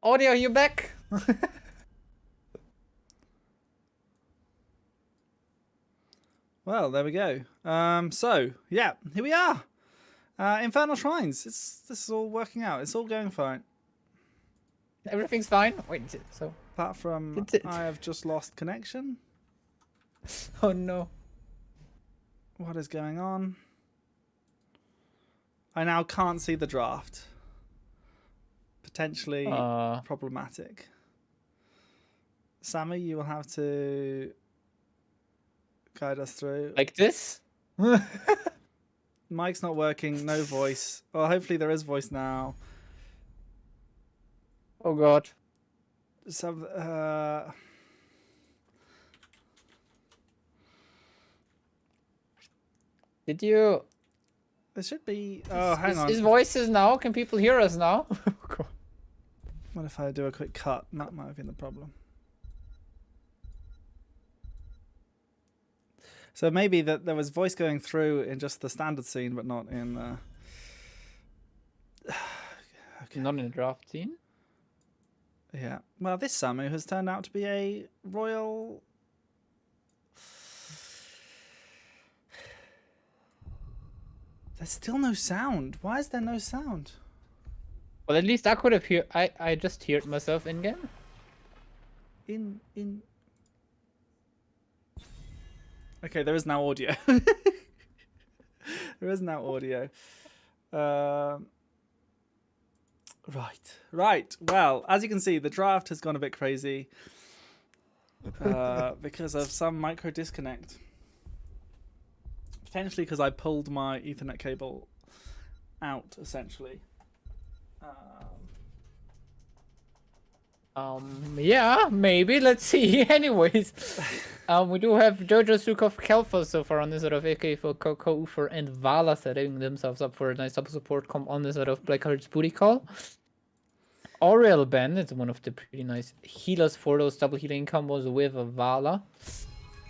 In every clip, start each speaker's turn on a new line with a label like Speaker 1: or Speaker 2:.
Speaker 1: Audio, you back?
Speaker 2: Well, there we go. So yeah, here we are. Infernal Shrines. This is all working out. It's all going fine.
Speaker 1: Everything's fine. Wait, so
Speaker 2: Apart from I have just lost connection.
Speaker 1: oh no.
Speaker 2: What is going on? I now can't see the draft. Potentially problematic. Sammy, you will have to guide us through.
Speaker 1: Like this?
Speaker 2: Mic's not working, no voice. Well, hopefully there is voice now.
Speaker 1: Oh god.
Speaker 2: Some
Speaker 1: Did you?
Speaker 2: there should be. Oh, hang on.
Speaker 1: His voices now? Can people hear us now?
Speaker 2: What if I do a quick cut? That might have been the problem. So maybe that there was voice going through in just the standard scene, but not in the.
Speaker 1: Okay. Not in the draft scene.
Speaker 2: Yeah. Well, this Samu has turned out to be a royal. There's still no sound. Why is there no sound?
Speaker 1: Well, at least I could have heard. I just heard myself in game.
Speaker 2: In. Okay, there is now audio. There is now audio. Right. Well, as you can see, the draft has gone a bit crazy because of some micro disconnect. Potentially because I pulled my Ethernet cable out, essentially.
Speaker 1: Yeah, maybe. Let's see. Anyways, we do have Jojo, Sukov, Kelfa so far on this sort of AFK for Coco, Ufer, and Vala setting themselves up for a nice double support comp on this sort of Blackheart's booty call. Auriel Ben is one of the pretty nice healers for those double healing combos with Vala.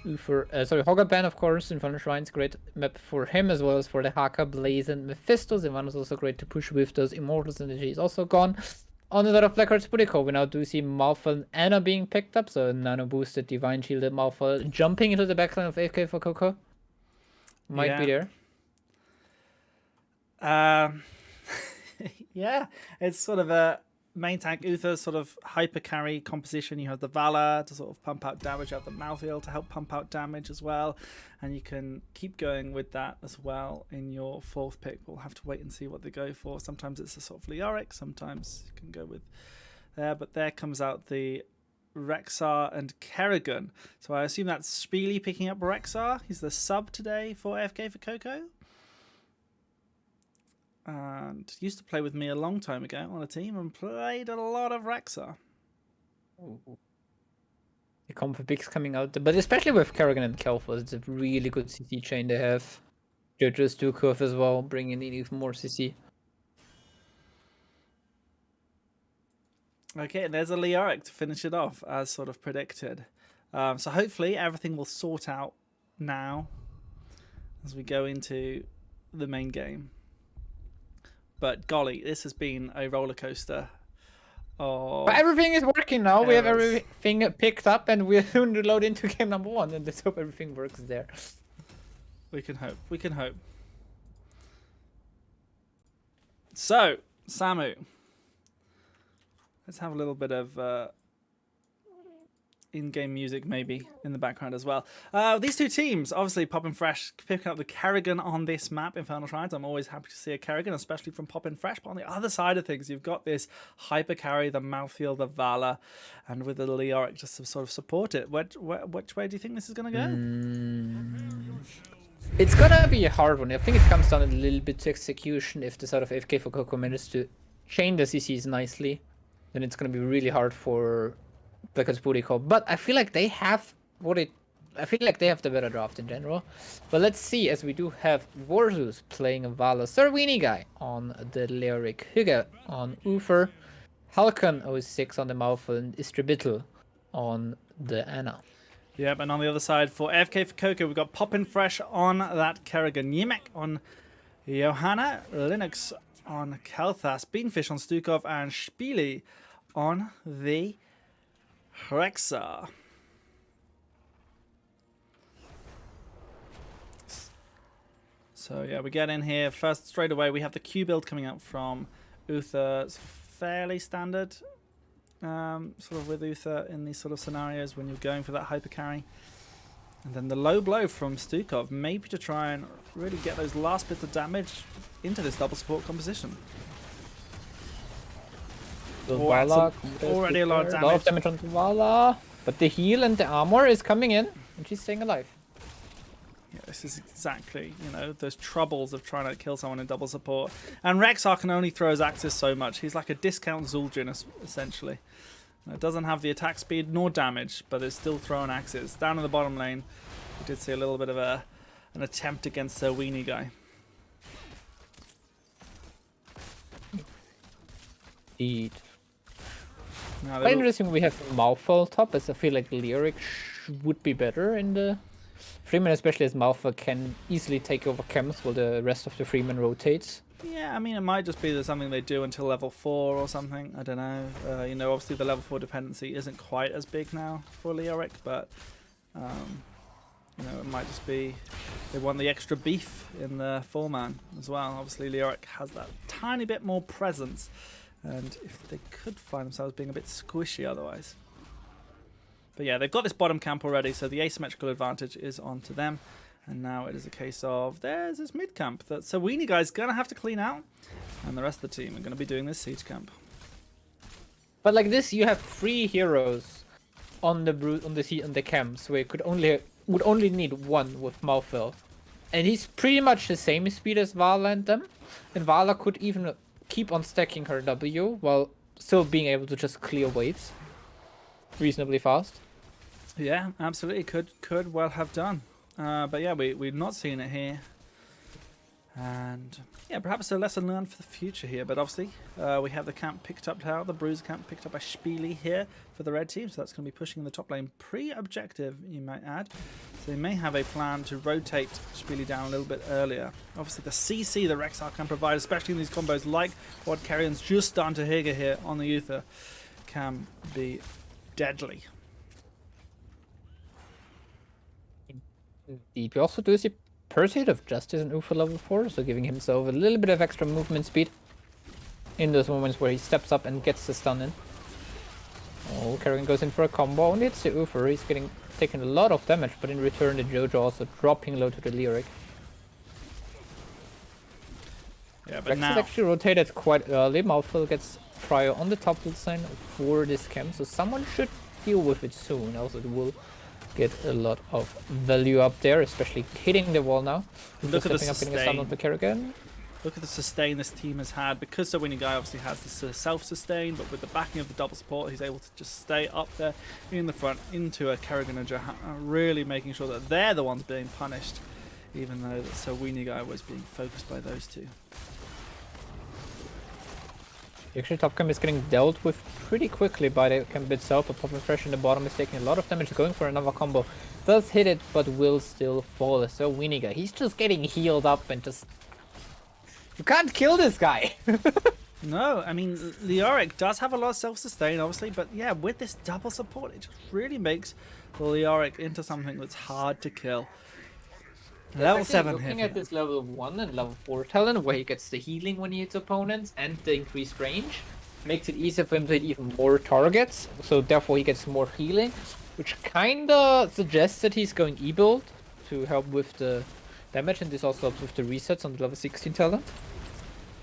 Speaker 1: Ufer, Hogger Ben, of course, Infernal Shrines, great map for him as well as for the Haka, Blaze, and Mephistos. Ivan is also great to push with those Immortals, and he's also gone. On the side of Blackheart's booty call, we now do see Malphal and Anna being picked up, so nano boosted, divine shielded Malphal jumping into the backline of AFK for Coco. Might be there.
Speaker 2: Yeah, it's sort of a main tank Uther sort of hyper carry composition. You have the Valor to sort of pump out damage, you have the Malthael to help pump out damage as well, and you can keep going with that as well in your fourth pick. We'll have to wait and see what they go for. Sometimes it's a sort of Leoric, sometimes you can go with there, but there comes out the Rexxar and Kerrigan. So I assume that's Spiely picking up Rexxar. He's the sub today for AFK for Coco. And used to play with me a long time ago on a team and played a lot of Rexxar.
Speaker 1: The comp for picks coming out, but especially with Kerrigan and Kelfos, it's a really good CC chain they have. Jojo's Dukov as well, bringing in even more CC.
Speaker 2: Okay, and there's a Leoric to finish it off, as sort of predicted. So hopefully everything will sort out now as we go into the main game. But golly, this has been a roller coaster.
Speaker 1: But everything is working now. We have everything picked up, and we're soon to load into game number 1, and let's hope everything works there.
Speaker 2: We can hope. We can hope. So, Samu, let's have a little bit of in-game music maybe in the background as well. These two teams, obviously Poppin' Fresh picking up the Kerrigan on this map, Infernal Shrines. I'm always happy to see a Kerrigan, especially from Poppin' Fresh. But on the other side of things, you've got this hyper carry, the Malthael, the Vala, and with the Leoric just to sort of support it. Which way do you think this is going to go?
Speaker 1: It's gonna be a hard one. I think it comes down a little bit to execution. If the sort of AFK for Coco manages to chain the CCs nicely, then it's gonna be really hard for Blackheart's booty call. But I feel like they have the better draft in general. But let's see, as we do have Warzus playing a Vala Sarwini guy on the Leoric, Hygge on Ufer, Halkan 06 on the Malphal, and Istribital on the Anna.
Speaker 2: Yep, and on the other side for AFK for Coco, we've got Poppin' Fresh on that Kerrigan, Yemek on Johanna, Linux on Kelthas, Beanfish on Stukov, and Spiely on the Rexar. So yeah, we get in here first straight away. We have the Q build coming out from Uther. It's fairly standard, sort of with Uther in these sort of scenarios when you're going for that hyper carry. And then the low blow from Stukov, maybe to try and really get those last bits of damage into this double support composition.
Speaker 1: Vala,
Speaker 2: already a lot of damage.
Speaker 1: A lot of damage on Vala, but the heal and the armor is coming in, and she's staying alive.
Speaker 2: Yeah, this is exactly, you know, those troubles of trying to kill someone in double support. And Rexar can only throw his axes so much. He's like a discount Zul'jin, essentially. It doesn't have the attack speed nor damage, but it's still throwing axes. Down in the bottom lane, we did see a little bit of an attempt against the weenie guy.
Speaker 1: Indeed.
Speaker 2: Now,
Speaker 1: Quite interesting we have Malfa top, as I feel like Lyric would be better in the Freeman, especially as Malfa can easily take over camps while the rest of the Freeman rotates.
Speaker 2: Yeah, I mean, it might just be something they do until level 4 or something. I don't know. You know, obviously the level 4 dependency isn't quite as big now for Leoric, but you know, it might just be they want the extra beef in the 4-man as well. Obviously, Leoric has that tiny bit more presence, and if they could find themselves being a bit squishy otherwise. But yeah, they've got this bottom camp already, so the asymmetrical advantage is onto them. And now it is a case of there's this mid camp that Weenie guy's gonna have to clean out, and the rest of the team are gonna be doing this siege camp.
Speaker 1: But like this, you have 3 heroes on the camps where you would only need 1 with Malfil, and he's pretty much the same speed as Vala and them. And Vala could even keep on stacking her W while still being able to just clear waves reasonably fast.
Speaker 2: Yeah, absolutely, could well have done. But yeah, we've not seen it here. And yeah, perhaps a lesson learned for the future here. But obviously, we have the camp picked up now, the Bruiser camp picked up by Spiele here for the red team. So that's going to be pushing the top lane pre-objective, you might add. So they may have a plan to rotate Spiele down a little bit earlier. Obviously, the CC the Rexar can provide, especially in these combos like what Carrion's just starting to higger here on the Uther, can be deadly.
Speaker 1: Indeed. We also do see Pursuit of Justice in Ufa level 4, so giving himself a little bit of extra movement speed in those moments where he steps up and gets the stun in. Oh, Carrion goes in for a combo, only hits the Ufa. He's taking a lot of damage, but in return the Jojo also dropping low to the Lyric.
Speaker 2: Yeah, but
Speaker 1: Rex
Speaker 2: now
Speaker 1: is actually rotated quite early. Malfil gets prior on the top sign for this camp, so someone should deal with it soon. Also, it will get a lot of value up there, especially hitting the wall now.
Speaker 2: Look at the
Speaker 1: stepping up, getting a stun on the Kerrigan.
Speaker 2: Look at the sustain this team has had, because the winning guy obviously has this self-sustain, but with the backing of the double support, he's able to just stay up there in the front into a Kerrigan and Johanna, really making sure that they're the ones being punished, even though the Sowini guy was being focused by those two.
Speaker 1: Actually, top camp is getting dealt with pretty quickly by the camp itself, but Poppin' Fresh in the bottom is taking a lot of damage, going for another combo. Does hit it, but will still fall. So Weenie guy, he's just getting healed up and just... You can't kill this guy!
Speaker 2: No, I mean, Leoric does have a lot of self-sustain, obviously, but yeah, with this double support, it just really makes Leoric into something that's hard to kill. Level 7
Speaker 1: looking
Speaker 2: here.
Speaker 1: at this level 1 and level 4 talent, where he gets the healing when he hits opponents and the increased range, makes it easier for him to hit even more targets, so therefore he gets more healing, which kinda suggests that he's going E-build to help with the damage, and this also helps with the resets on the level 16 talent.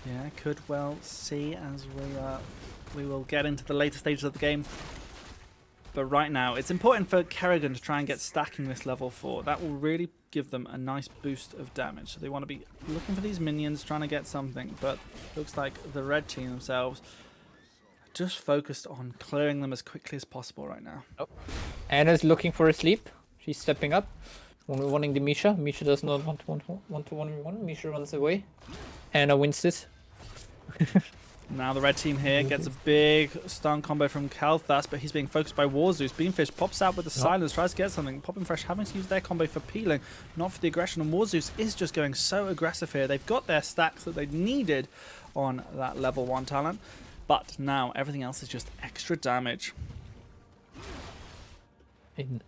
Speaker 2: Yeah, could well see as we will get into the later stages of the game. But right now, it's important for Kerrigan to try and get stacking this level 4. That will really give them a nice boost of damage. So they want to be looking for these minions, trying to get something. But looks like the red team themselves are just focused on clearing them as quickly as possible right now.
Speaker 1: Oh. Anna's looking for a sleep. She's stepping up. Wanting the Misha. Misha does not want to 1v1. Misha runs away. Anna wins this.
Speaker 2: Now the red team here gets a big stun combo from Kalthas, but he's being focused by Warzeus. Beamfish pops out with the silence, tries to get something. Poppin' Fresh having to use their combo for peeling, not for the aggression. And Warzeus is just going so aggressive here. They've got their stacks that they needed on that level 1 talent. But now everything else is just extra damage.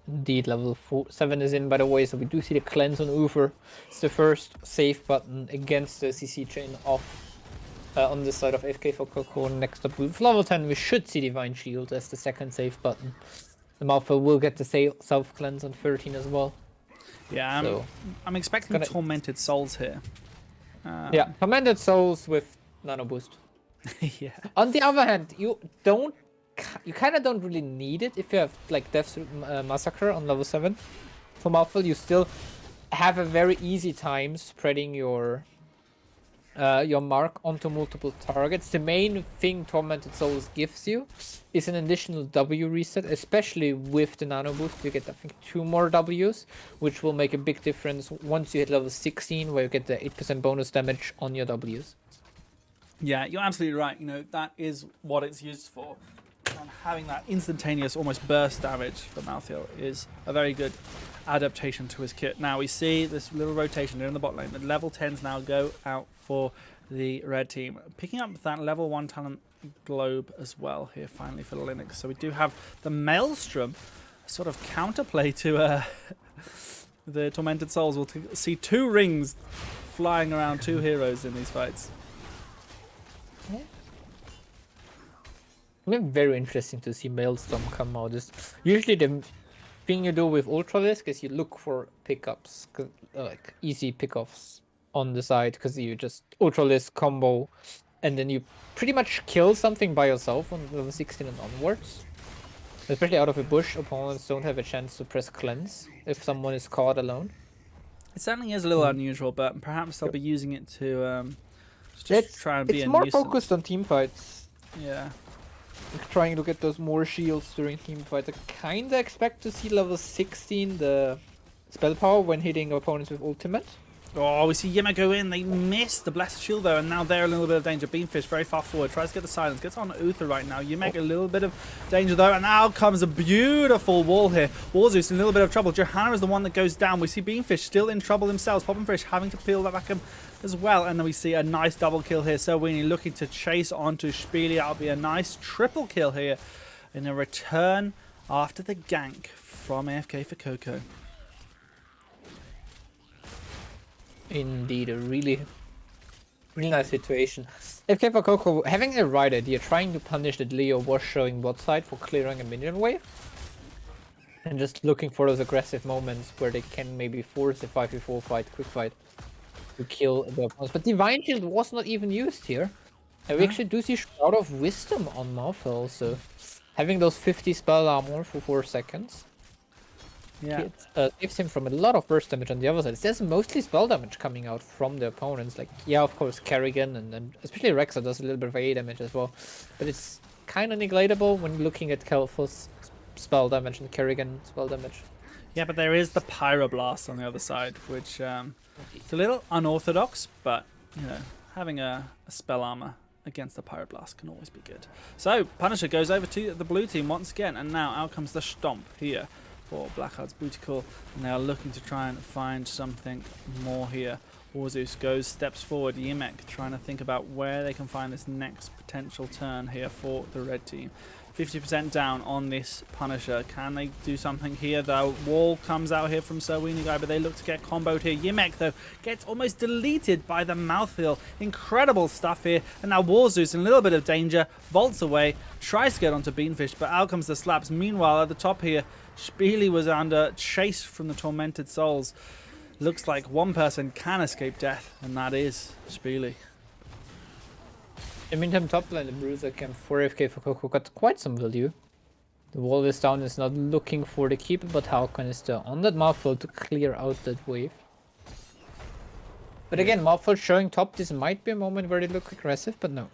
Speaker 1: Indeed, level 7 is in, by the way, so we do see the cleanse on Uther. It's the first save button against the CC chain off on this side of AFK for Coco. Next up with level 10, we should see Divine Shield as the second save button. The Malphite will get the self-cleanse on 13 as well.
Speaker 2: Yeah,
Speaker 1: So,
Speaker 2: I'm expecting Tormented Souls here.
Speaker 1: yeah, Tormented Souls with Nano Boost.
Speaker 2: Yeah.
Speaker 1: On the other hand, you kind of don't really need it if you have like Death Massacre on level 7. For Malphite, you still have a very easy time spreading your mark onto multiple targets. The main thing Tormented Souls gives you is an additional W reset, especially with the Nano Boost. You get, I think, 2 more Ws, which will make a big difference once you hit level 16, where you get the 8% bonus damage on your Ws.
Speaker 2: Yeah, you're absolutely right. You know, that is what it's used for. And having that instantaneous, almost burst damage for Malthael is a very good adaptation to his kit. Now we see this little rotation in the bot lane. The level 10s now go out for the red team. Picking up that level 1 talent globe as well here finally for the Linux. So we do have the Maelstrom, a sort of counterplay to the Tormented Souls. We'll see 2 rings flying around 2 heroes in these fights.
Speaker 1: Yeah. It's very interesting to see Maelstrom come out. Usually the thing you do with Ultralisk is you look for pickups, like easy pickoffs on the side, because you just Ultralisk combo, and then you pretty much kill something by yourself on level 16 and onwards. Especially out of a bush, opponents don't have a chance to press cleanse if someone is caught alone.
Speaker 2: It certainly is a little unusual, but perhaps they'll be using it to just try and be a nuisance.
Speaker 1: It's more focused on team fights.
Speaker 2: Yeah.
Speaker 1: Trying to get those more shields during team fights. I kinda expect to see level 16 the spell power when hitting opponents with ultimate.
Speaker 2: Oh, we see Yima go in. They miss the Blessed Shield though, and now they're a little bit of danger. Beamfish very far forward, tries to get the silence, gets on Uther right now. Yimek a little bit of danger though, and now comes a beautiful wall here. Warzeus in a little bit of trouble. Johanna is the one that goes down. We see Beamfish still in trouble themselves. Poppenfish having to peel that back as well, and then we see a nice double kill here. So Weenie looking to chase onto Spiele. That'll be a nice triple kill here in a return after the gank from AFK for Coco.
Speaker 1: Indeed, a really nice situation. AFK for Coco having a right idea, trying to punish that Leo was showing bot side for clearing a minion wave. And just looking for those aggressive moments where they can maybe force a 5v4 fight, quick fight, to kill the opponents. But Divine Shield was not even used here. And we actually do see Shroud of Wisdom on Malphite also. Having those 50 spell armor for 4 seconds.
Speaker 2: Yeah.
Speaker 1: It saves him from a lot of burst damage on the other side. There's mostly spell damage coming out from the opponents. Like, yeah, of course, Kerrigan and especially Rexa does a little bit of AE damage as well. But it's kind of neglectable when looking at Kel'Thuz's spell damage and Kerrigan spell damage.
Speaker 2: Yeah, but there is the Pyroblast on the other side, which it's a little unorthodox, but, you know, having a spell armor against the Pyroblast can always be good. So, Punisher goes over to the blue team once again, and now out comes the Stomp here for Blackheart's Booty Call, and they are looking to try and find something more here. Warzeus steps forward. Yimek trying to think about where they can find this next potential turn here for the red team. 50% down on this Punisher. Can they do something here though? Wall comes out here from Sir Weenie Guy, but they look to get comboed here. Yimek though gets almost deleted by the Malthael. Incredible stuff here. And now Warzeus in a little bit of danger. Vaults away. Tries to get onto Beanfish, but out comes the slaps. Meanwhile at the top here, Spiele was under chase from the Tormented Souls. Looks like one person can escape death, and that is Spiele.
Speaker 1: In the meantime, top lane, the Bruiser camp for AFK for Coco got quite some value. The wall is down, is not looking for the keep, but Haukon is still on that Malphite to clear out that wave. But again, Malphite showing top, this might be a moment where they look aggressive, but no.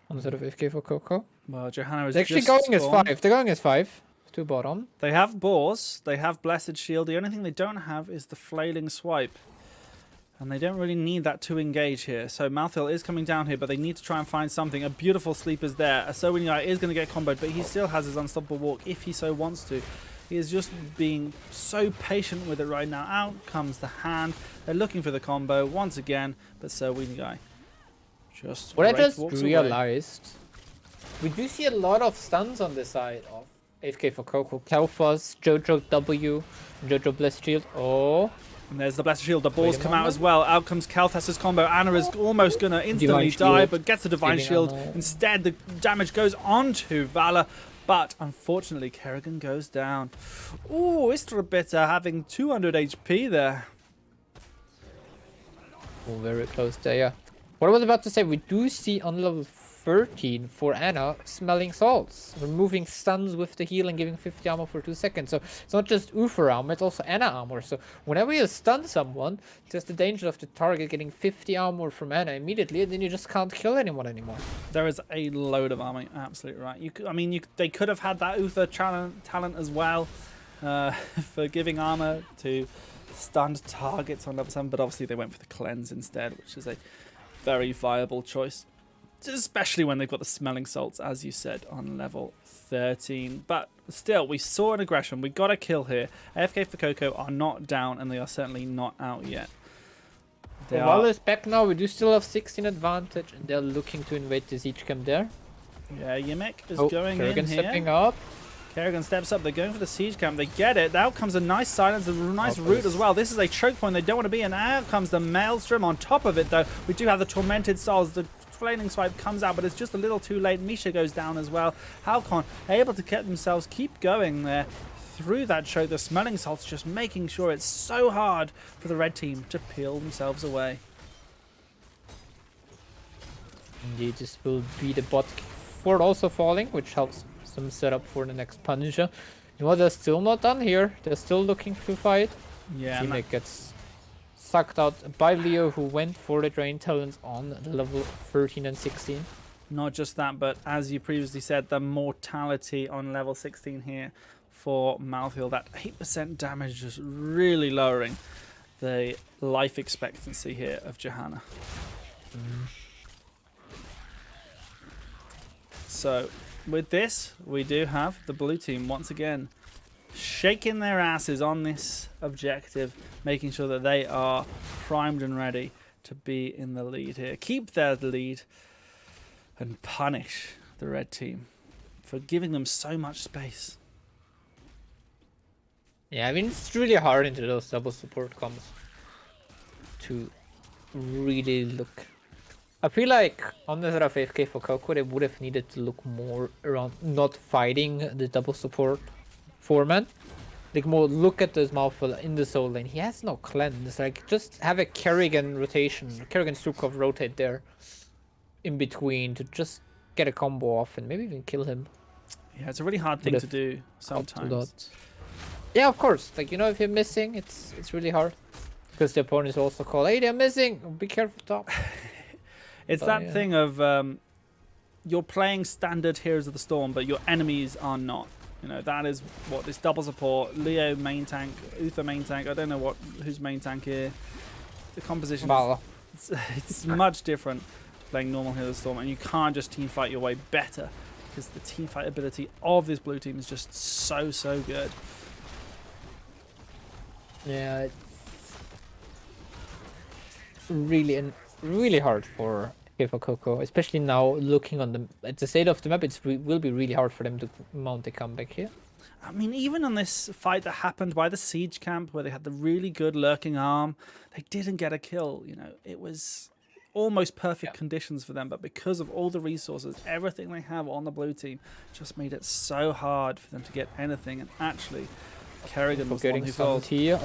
Speaker 1: On sort of AFK for Coco.
Speaker 2: Well, Johanna is
Speaker 1: They're actually
Speaker 2: just
Speaker 1: going as 5. They're going as 5 to bottom.
Speaker 2: They have Boars, they have Blessed Shield. The only thing they don't have is the Flailing Swipe. And they don't really need that to engage here. So Malthael is coming down here, but they need to try and find something. A beautiful sleep is there. A So Weenie Guy is going to get comboed, but he still has his Unstoppable Walk if he so wants to. He is just being so patient with it right now. Out comes the hand. They're looking for the combo once again, but So Weenie Guy just
Speaker 1: What I just
Speaker 2: walks
Speaker 1: realized We do see a lot of stuns on the side of AFK for Coco. Kelfos, Jojo W, Jojo Blessed Shield. Oh,
Speaker 2: And there's the Blessed Shield. The balls
Speaker 1: Wait a
Speaker 2: come out
Speaker 1: moment.
Speaker 2: as well. Out comes Kalthas's combo. Anna is almost going to instantly
Speaker 1: Divine
Speaker 2: die,
Speaker 1: Shield.
Speaker 2: but gets the Divine
Speaker 1: Saving
Speaker 2: Shield.
Speaker 1: Anna.
Speaker 2: Instead, the damage goes on to Vala. But unfortunately, Kerrigan goes down. Ooh, Istrabita having 200 HP there.
Speaker 1: Oh, very close there, yeah. What I was about to say, we do see on level 13 for Anna smelling salts, removing stuns with the heal and giving 50 armor for 2 seconds. So it's not just Uther armor, it's also Anna armor. So whenever you stun someone, there's the danger of the target getting 50 armor from Anna immediately, and then you just can't kill anyone anymore.
Speaker 2: There is a load of armor, absolutely right. They could have had that Uther talent as well for giving armor to stunned targets on level 7, but obviously they went for the cleanse instead, which is a very viable choice, especially when they've got the smelling salts, as you said, on level 13. But still, we saw an aggression. We got a kill here. AFK for Coco are not down, and they are certainly not out yet.
Speaker 1: Vala is back now. We do still have 16 advantage, and they're looking to invade the siege camp there.
Speaker 2: Yeah, Yimek is going
Speaker 1: Kerrigan
Speaker 2: in here.
Speaker 1: stepping up.
Speaker 2: Kerrigan steps up. They're going for the siege camp. They get it. Out comes a nice silence, a nice route as well. This is a choke point they don't want to be in. Out comes the Maelstrom. On top of it, though, we do have the Tormented Souls. The Flaming Swipe comes out, but it's just a little too late. Misha goes down as well. Halcon able to get themselves keep going there through that choke. The Smelling Salts just making sure it's so hard for the red team to peel themselves away.
Speaker 1: Indeed, this will be the bot fort also falling, which helps some setup for the next Punisher. You know, they're still not done here. They're still looking to fight.
Speaker 2: Yeah,
Speaker 1: Teammate gets sucked out by Leo, who went for the Drain Talents on level 13 and 16.
Speaker 2: not just that, but as you previously said, the mortality on level 16 here for Malthael, that 8% damage is really lowering the life expectancy here of Johanna. So with this, we do have the blue team once again shaking their asses on this objective, making sure that they are primed and ready to be in the lead here. Keep their lead and punish the red team for giving them so much space.
Speaker 1: Yeah, I mean, it's really hard into those double support comms to really look. I feel like on the side of AFK for Coco, they would have needed to look more around not fighting the double support foreman. Like, more look at this mouthful in the soul lane. He has no cleanse. Like, just have a Kerrigan rotation, Kerrigan Stukov rotate there in between to just get a combo off and maybe even kill him.
Speaker 2: Yeah, it's a really hard thing to do sometimes.
Speaker 1: Yeah, of course. Like, you know, if you're missing, it's really hard. Because the opponents also call, hey, they're missing. Be careful, top.
Speaker 2: It's that thing of you're playing standard Heroes of the Storm, but your enemies are not. You know, that is what this double support, Leo main tank, Uther main tank. I don't know who's main tank here. The composition it's much different playing normal Heroes of the Storm, and you can't just team fight your way better because the team fight ability of this blue team is just so good.
Speaker 1: Yeah, it's really hard for Coco, especially now looking on at the state of the map. It will be really hard for them to mount a comeback here.
Speaker 2: I mean, even on this fight that happened by the siege camp, where they had the really good lurking arm, they didn't get a kill. You know, it was almost perfect conditions for them, but because of all the resources, everything they have on the blue team, just made it so hard for them to get anything. And actually, Kerrigan was the one who falls.
Speaker 1: Here.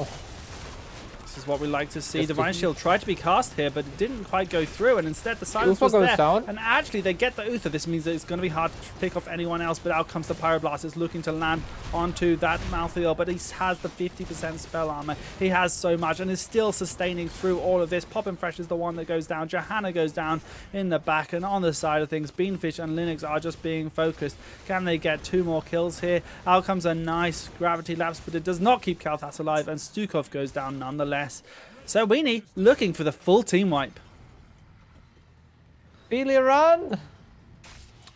Speaker 2: This is what we like to see. Divine Shield tried to be cast here, but it didn't quite go through, and instead the silence was there.
Speaker 1: Down.
Speaker 2: And actually, they get the Uther. This means that it's going to be hard to pick off anyone else, but out comes the Pyroblast. It's looking to land onto that Malthael, but he has the 50% spell armor. He has so much, and is still sustaining through all of this. Poppin' Fresh is the one that goes down. Johanna goes down in the back, and on the side of things, Beanfish and Linux are just being focused. Can they get 2 more kills here? Out comes a nice Gravity Lapse, but it does not keep Kalthas alive, and Stukov goes down nonetheless. So Weenie looking for the full team wipe.
Speaker 1: Billy, run!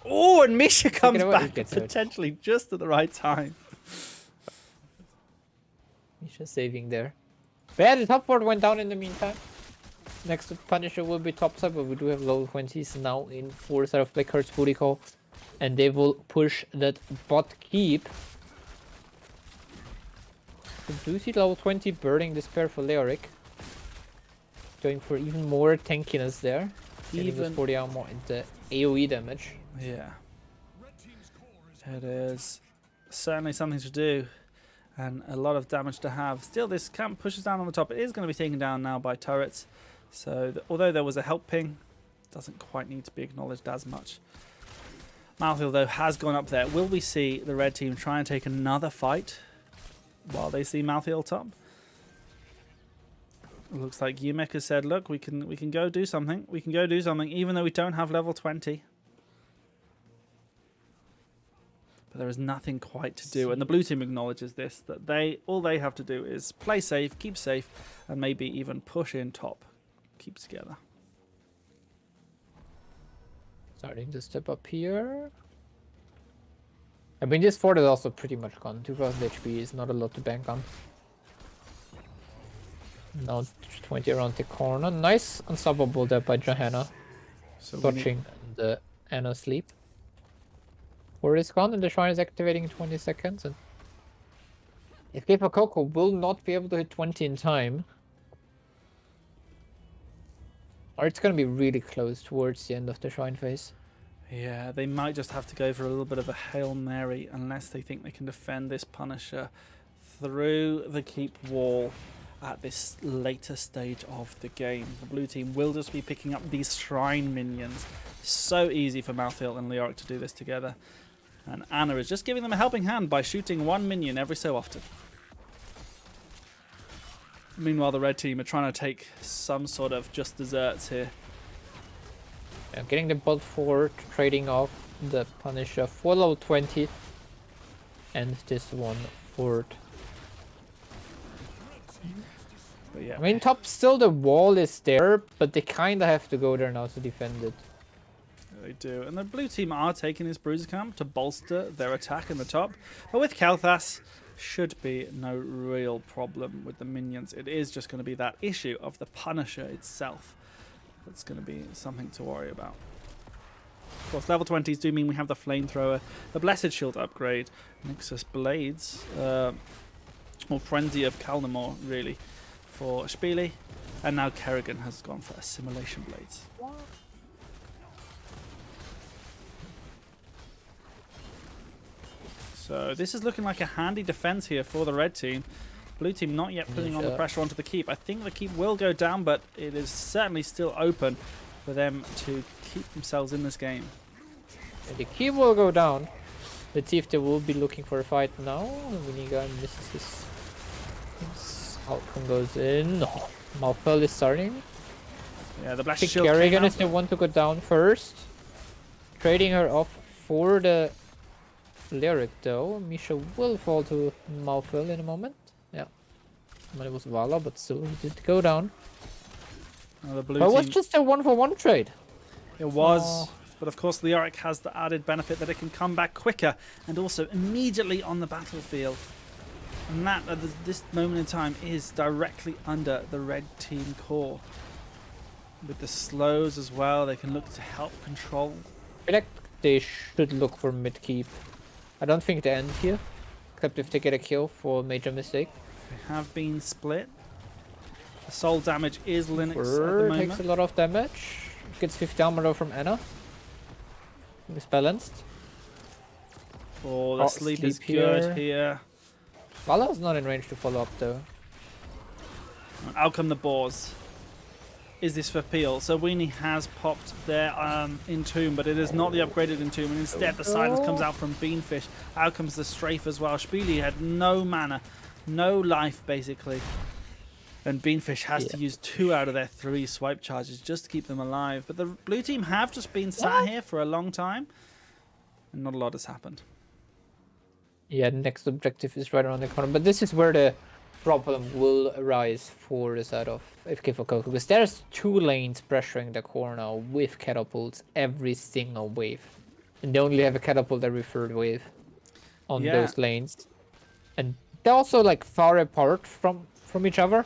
Speaker 2: Oh, and Misha comes back
Speaker 1: hurt.
Speaker 2: potentially just at the right time.
Speaker 1: Misha saving there. But yeah, the top ward went down in the meantime. Next Punisher will be top side, but we do have low 20s now in 4 side of Blackheart's booty call. And they will push that bot keep. We do see level 20 burning Despair for Leoric. Going for even more tankiness there. Getting this 40 armor into AoE damage.
Speaker 2: Yeah. It is certainly something to do. And a lot of damage to have. Still, this camp pushes down on the top. It is going to be taken down now by turrets. So, although there was a help ping, it doesn't quite need to be acknowledged as much. Malthael, though, has gone up there. Will we see the red team try and take another fight while they see Malthael top? It looks like Yumek has said, look, we can go do something. We can go do something, even though we don't have level 20. But there is nothing quite to do. And the blue team acknowledges this, that all they have to do is play safe, keep safe, and maybe even push in top. Keep together.
Speaker 1: Starting to step up here. I mean, this fort is also pretty much gone. 2000 HP is not a lot to bank on. Now 20 around the corner. Nice unstoppable there by Johanna.
Speaker 2: So
Speaker 1: Dodging the Anna sleep. Fort is gone and the shrine is activating in 20 seconds. And if Keeper Coco will not be able to hit 20 in time. Or it's going to be really close towards the end of the shrine phase.
Speaker 2: Yeah, they might just have to go for a little bit of a Hail Mary unless they think they can defend this Punisher through the keep wall at this later stage of the game. The blue team will just be picking up these shrine minions. So easy for Malthael and Leoric to do this together. And Anna is just giving them a helping hand by shooting one minion every so often. Meanwhile, the red team are trying to take some sort of just desserts here.
Speaker 1: Yeah, getting the bot fort, trading off the Punisher for level 20. And this one fort.
Speaker 2: But yeah.
Speaker 1: I mean, top still the wall is there, but they kind of have to go there now to defend it.
Speaker 2: They do. And the blue team are taking this Bruiser Camp to bolster their attack in the top. But with Kalthas, should be no real problem with the minions. It is just going to be that issue of the Punisher itself. That's going to be something to worry about. Of course, level 20s do mean we have the Flamethrower, the Blessed Shield upgrade, Nexus Blades, or Frenzy of Kalnamore, really, for Spiele. And now Kerrigan has gone for Assimilation Blades. So this is looking like a handy defense here for the red team. Blue team not yet putting on the pressure onto the keep. I think the keep will go down, but it is certainly still open for them to keep themselves in this game.
Speaker 1: The keep will go down. Let's see if they will be looking for a fight now. Minigun misses his outcome goes in. No, Malthael is starting.
Speaker 2: Yeah, the Black
Speaker 1: Pick
Speaker 2: Shield
Speaker 1: Kerrigan is the one to go down first. Trading her off for the Lyric though. Misha will fall to Malthael in a moment. Yeah. I mean, it was Vala, but still he did go down.
Speaker 2: The blue
Speaker 1: but it
Speaker 2: team,
Speaker 1: was just a 1-for-1 trade.
Speaker 2: it was, but of course Leoric has the added benefit that it can come back quicker and also immediately on the battlefield. And that, at this moment in time, is directly under the red team core. With the slows as well, they can look to help control.
Speaker 1: I feel like they should look for mid-keep. I don't think they end here. Except if they get a kill for a major mistake.
Speaker 2: They have been split. The soul damage is Linux at the
Speaker 1: Fur
Speaker 2: moment.
Speaker 1: takes a lot of damage. Gets 50 armor though from Anna. Misbalanced.
Speaker 2: Oh, the sleep is
Speaker 1: here.
Speaker 2: good here.
Speaker 1: Vala's not in range to follow up though.
Speaker 2: And out come the boars. Is this for Peel? So Weenie has popped their Entomb, but it is not the upgraded Entomb, and instead the silence comes out from Beanfish. Out comes the Strafe as well. Spiele had no mana, no life basically. And Beanfish has to use 2 out of their 3 swipe charges just to keep them alive. But the blue team have just been sat here for a long time, and not a lot has happened.
Speaker 1: Yeah, the next objective is right around the corner, but this is where the problem will arise for the side of AFK for Coco, because there's 2 lanes pressuring the corner with catapults every single wave, and they only have a catapult every 3rd wave on those lanes, and they're also like far apart from each other.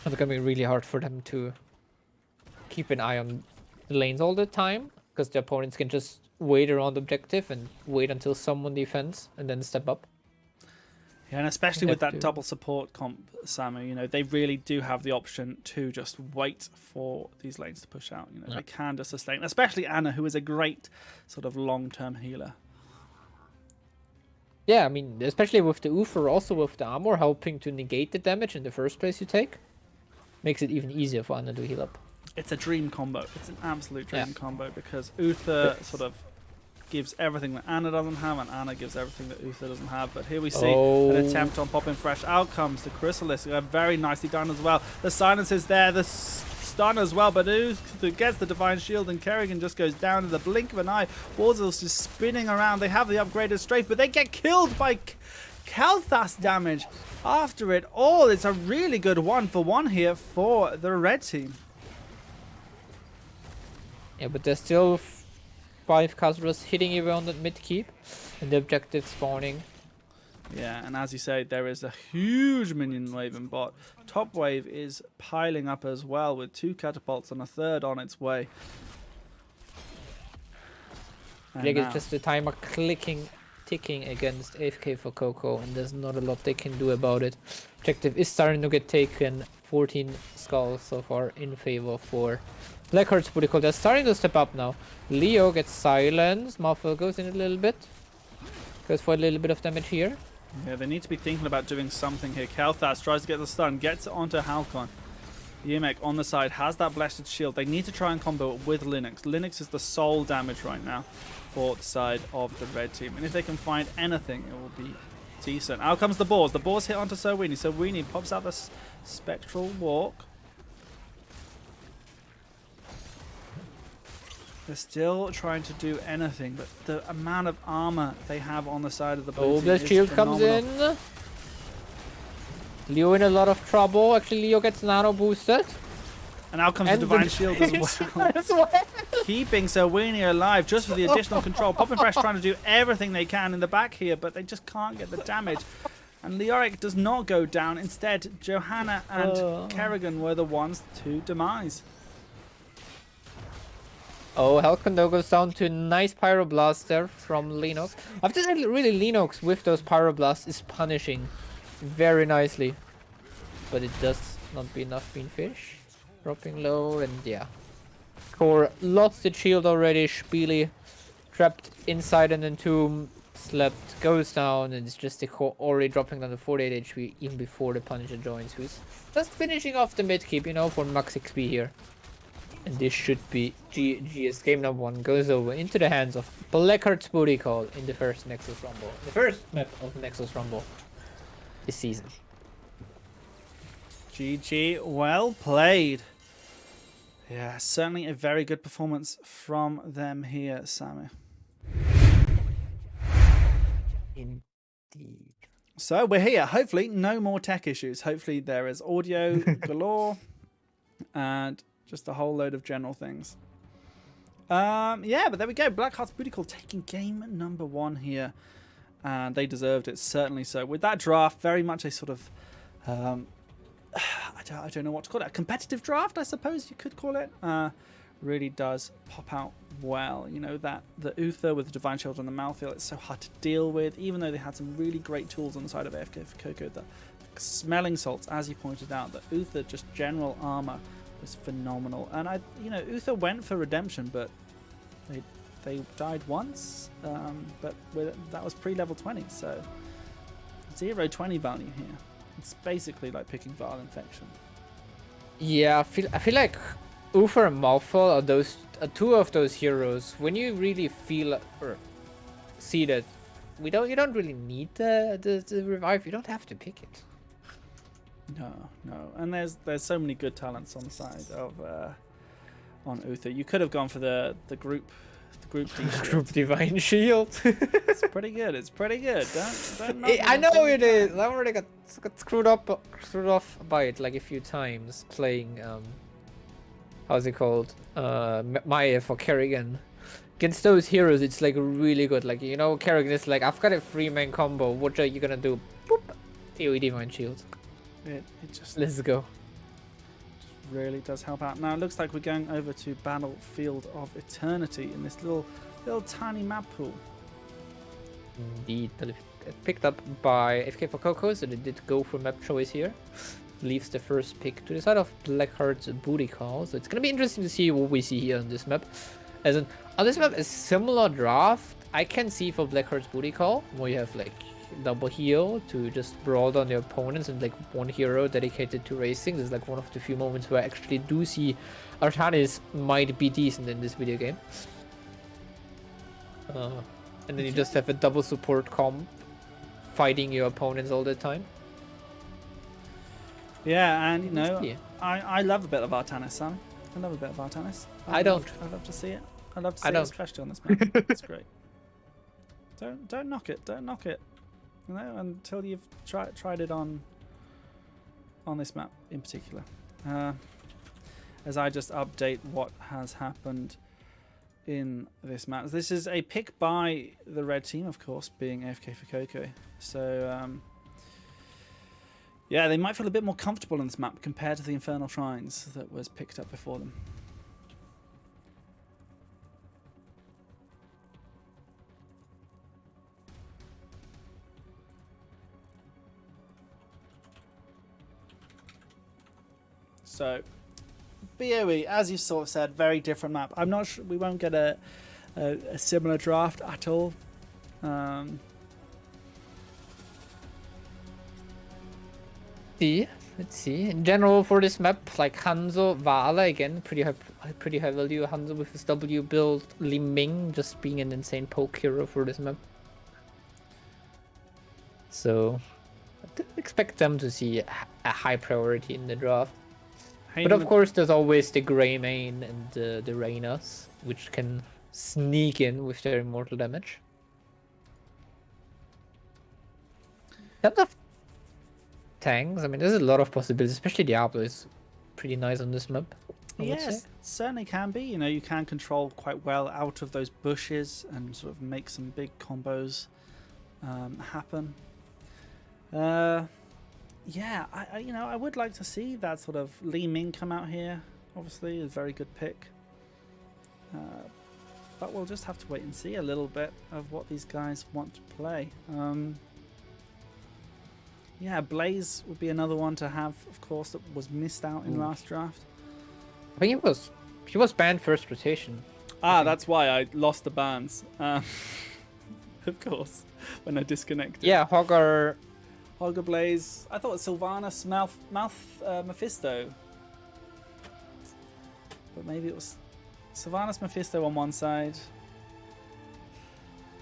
Speaker 1: It's gonna be really hard for them to keep an eye on the lanes all the time, because the opponents can just wait around objective and wait until someone defends and then step up.
Speaker 2: Yeah, and especially with that double support comp, Samu, you know, they really do have the option to just wait for these lanes to push out. You know, they can just sustain, especially Anna, who is a great sort of long-term healer.
Speaker 1: Yeah, I mean, especially with the Uther, also with the armor helping to negate the damage in the first place you take, makes it even easier for Anna to heal up.
Speaker 2: It's a dream combo. It's an absolute dream combo because Uther sort of gives everything that Anna doesn't have, and Anna gives everything that Uther doesn't have. But here we see an attempt on popping fresh outcomes. The Chrysalis very nicely done as well. The silence is there, the stun as well, but Uther gets the Divine Shield, and Kerrigan just goes down in the blink of an eye. Warzill's just spinning around. They have the upgraded strafe, but they get killed by Kalthas damage after it all. It's a really good 1-for-1 here for the red team.
Speaker 1: Yeah, but there's still 5 Khazras hitting you around that mid keep, and the objective spawning.
Speaker 2: Yeah, and as you say, there is a huge minion wave in bot. Top wave is piling up as well with 2 catapults and a third on its way.
Speaker 1: I think it's just the timer ticking against AFK for Coco, and there's not a lot they can do about it. Objective is starting to get taken. 14 skulls so far in favor for Blackheart's booty call. They're starting to step up now. Leo gets silenced. Malfoy goes in a little bit. Goes for a little bit of damage here.
Speaker 2: Yeah, they need to be thinking about doing something here. Kalthas tries to get the stun, gets it onto Halcon. Yemek on the side has that blessed shield. They need to try and combo it with Linux. Linux is the sole damage right now for the side of the red team. And if they can find anything, it will be decent. Out comes the Boars. The Boars hit onto Sowini. Sowini pops out the Spectral Walk. They're still trying to do anything, but the amount of armor they have on the side of the blue team is
Speaker 1: shield
Speaker 2: phenomenal.
Speaker 1: comes in. Leo in a lot of trouble. Actually, Leo gets nano boosted.
Speaker 2: And out comes the Divine Shield as well. Keeping Sowini alive just for the additional control. Poppin' Fresh trying to do everything they can in the back here, but they just can't get the damage. And Leoric does not go down. Instead, Johanna and Kerrigan were the ones to demise.
Speaker 1: Oh, Helcondo goes down to a nice Pyroblast there from Linox. I've just really Linox with those Pyroblasts is punishing very nicely. But it does not be enough Beanfish. Dropping low, and yeah. Core lost the shield already. Spiele trapped inside an entomb. Slept, goes down, and it's just the core already dropping down to 48 HP even before the Punisher joins, who's just finishing off the mid keep, you know, for max XP here. And this should be GG's. Game number 1 goes over into the hands of Blackheart's booty call in the first Nexus Rumble. The first map of Nexus Rumble this season.
Speaker 2: GG, well played. Yeah, certainly a very good performance from them here, Sammy.
Speaker 1: Indeed.
Speaker 2: So we're here. Hopefully, no more tech issues. Hopefully, there is audio galore and just a whole load of general things. Yeah, but there we go. Blackheart's booty call taking game number 1 here, and they deserved it, certainly so. With that draft, very much a sort of I don't know what to call it. A competitive draft, I suppose you could call it. Really does pop out well. You know, that the Uther with the Divine Shield and the Mouthfeel, it's so hard to deal with, even though they had some really great tools on the side of AFK for Coco. The Smelling Salts, as you pointed out, the Uther, just general armor was phenomenal. And Uther went for redemption, but they died once. But that was pre-level 20, so 0-20 value here. It's basically like picking Viral Infection.
Speaker 1: Yeah, I feel like Uther and Mouthful are those 2 of those heroes. When you really feel or see that you don't really need the revive, you don't have to pick it. No, and there's so many good talents on the side of on Uther. You could have gone for the group Group Divine Shield.
Speaker 2: It's pretty good. Don't
Speaker 1: I know it is. I already got screwed off by it like a few times playing how's it called? Maya for Kerrigan. Against those heroes, it's like really good. Like, you know, Kerrigan is like, I've got a 3-man combo. What are you gonna do? Boop. AoE Divine Shield.
Speaker 2: It just
Speaker 1: let's go.
Speaker 2: really does help out. Now it looks like we're going over to Battlefield of Eternity in this little tiny map pool.
Speaker 1: Indeed, but picked up by AFK for Coco, so they did go for map choice here. Leaves the first pick to the side of Blackheart's booty call, so it's gonna be interesting to see what we see here on this map. As in, on this map, a similar draft I can see for Blackheart's booty call, where you have like double heal to just brawl on your opponents and like one hero dedicated to racing. This is like one of the few moments where I actually do see Artanis might be decent in this video game. And then you just have a double support comp fighting your opponents all the time.
Speaker 2: Yeah, and you know, I love a bit of Artanis, Sam. I love a bit of Artanis.
Speaker 1: I don't.
Speaker 2: I love to see it. I love to see it, especially on this map. It's great. Don't knock it. Don't knock it. You know, until you've tried it on this map in particular. As I just update what has happened in this map. This is a pick by the red team, of course, being AFK for Coco. So yeah, they might feel a bit more comfortable in this map compared to the Infernal Shrines that was picked up before them. So, BOE, as you sort of said, very different map. I'm not sure, we won't get a similar draft at all.
Speaker 1: Let's see. In general, for this map, like Hanzo, Vala again, pretty high value. Hanzo with his W build, Li Ming just being an insane poke hero for this map. So, I didn't expect them to see a high priority in the draft. But of course, there's always the Greymane and the Reynas, which can sneak in with their immortal damage. In terms of tanks, I mean, there's a lot of possibilities, especially Diablo is pretty nice on this map.
Speaker 2: Yes, certainly can be. You know, you can control quite well out of those bushes and sort of make some big combos happen. Yeah, I would like to see that sort of Li Ming come out here. Obviously, a very good pick. But we'll just have to wait and see a little bit of what these guys want to play. Yeah, Blaze would be another one to have, of course, that was missed out in last draft.
Speaker 1: I think he was banned first rotation.
Speaker 2: That's why I lost the bans. Of course, when I disconnected.
Speaker 1: Yeah, Hogger
Speaker 2: Blaze. I thought Sylvanas Mephisto. But maybe it was Sylvanas Mephisto on one side.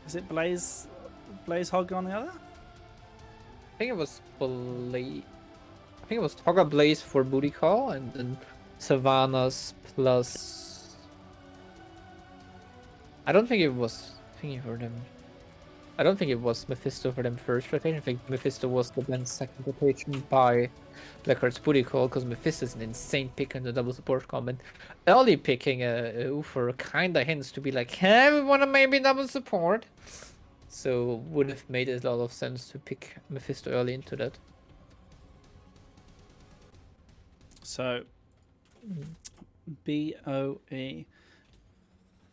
Speaker 2: Is it Blaze Hogger on the other?
Speaker 1: I think it was Hogger Blaze for booty call, and then Sylvanas plus. I don't think it was thingy for them. I don't think it was Mephisto for them first rotation. I think Mephisto was the then second rotation by Blackheart's booty call, because Mephisto is an insane pick in the double support combat. Early picking Ufer kinda hints to be like, hey, we wanna maybe double support. So would have made a lot of sense to pick Mephisto early into that.
Speaker 2: So BOE.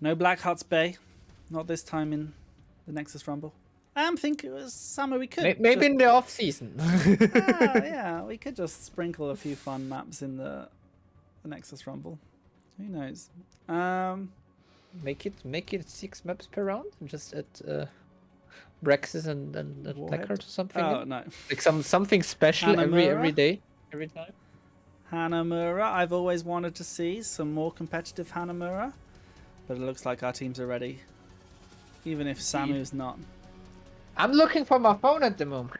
Speaker 2: No Blackheart's Bay. Not this time in the Nexus Rumble. I think it was summer. We could
Speaker 1: maybe in the off season.
Speaker 2: yeah, we could just sprinkle a few fun maps in the Nexus Rumble. Who knows?
Speaker 1: Make it 6 maps per round, just at Brexis and Blackheart or something.
Speaker 2: Oh no!
Speaker 1: Like something special every day, every time.
Speaker 2: Hanamura. I've always wanted to see some more competitive Hanamura, but it looks like our teams are ready. Even if Samu's not.
Speaker 1: I'm looking for my phone at the moment.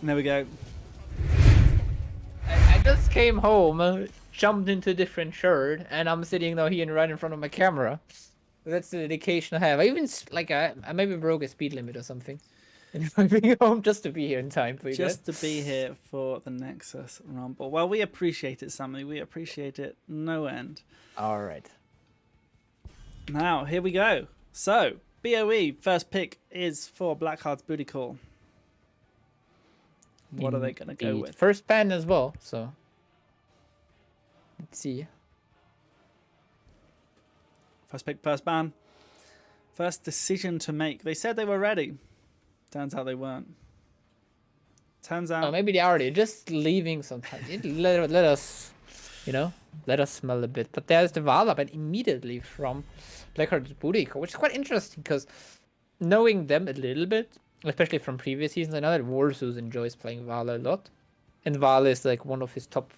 Speaker 2: There we go.
Speaker 1: I just came home, jumped into a different shirt, and I'm sitting now here right in front of my camera. That's the dedication I have. I even I maybe broke a speed limit or something. And if I'm being home just to be here in time for you guys.
Speaker 2: Just to be here for the Nexus Rumble. Well, we appreciate it, Samu. We appreciate it no end.
Speaker 1: All right.
Speaker 2: Now, here we go. So, BOE, first pick is for Blackheart's booty call. What are they going to go with?
Speaker 1: First ban as well, so. Let's see.
Speaker 2: First pick, first ban. First decision to make. They said they were ready. Turns out they weren't. Turns out...
Speaker 1: Oh, maybe they are. They're just leaving sometimes. Let us, you know, let us smell a bit. But there's the Vala, but immediately from Blackheart's booty, which is quite interesting because knowing them a little bit, especially from previous seasons, I know that Warsus enjoys playing Vala a lot. And Vala is like one of his top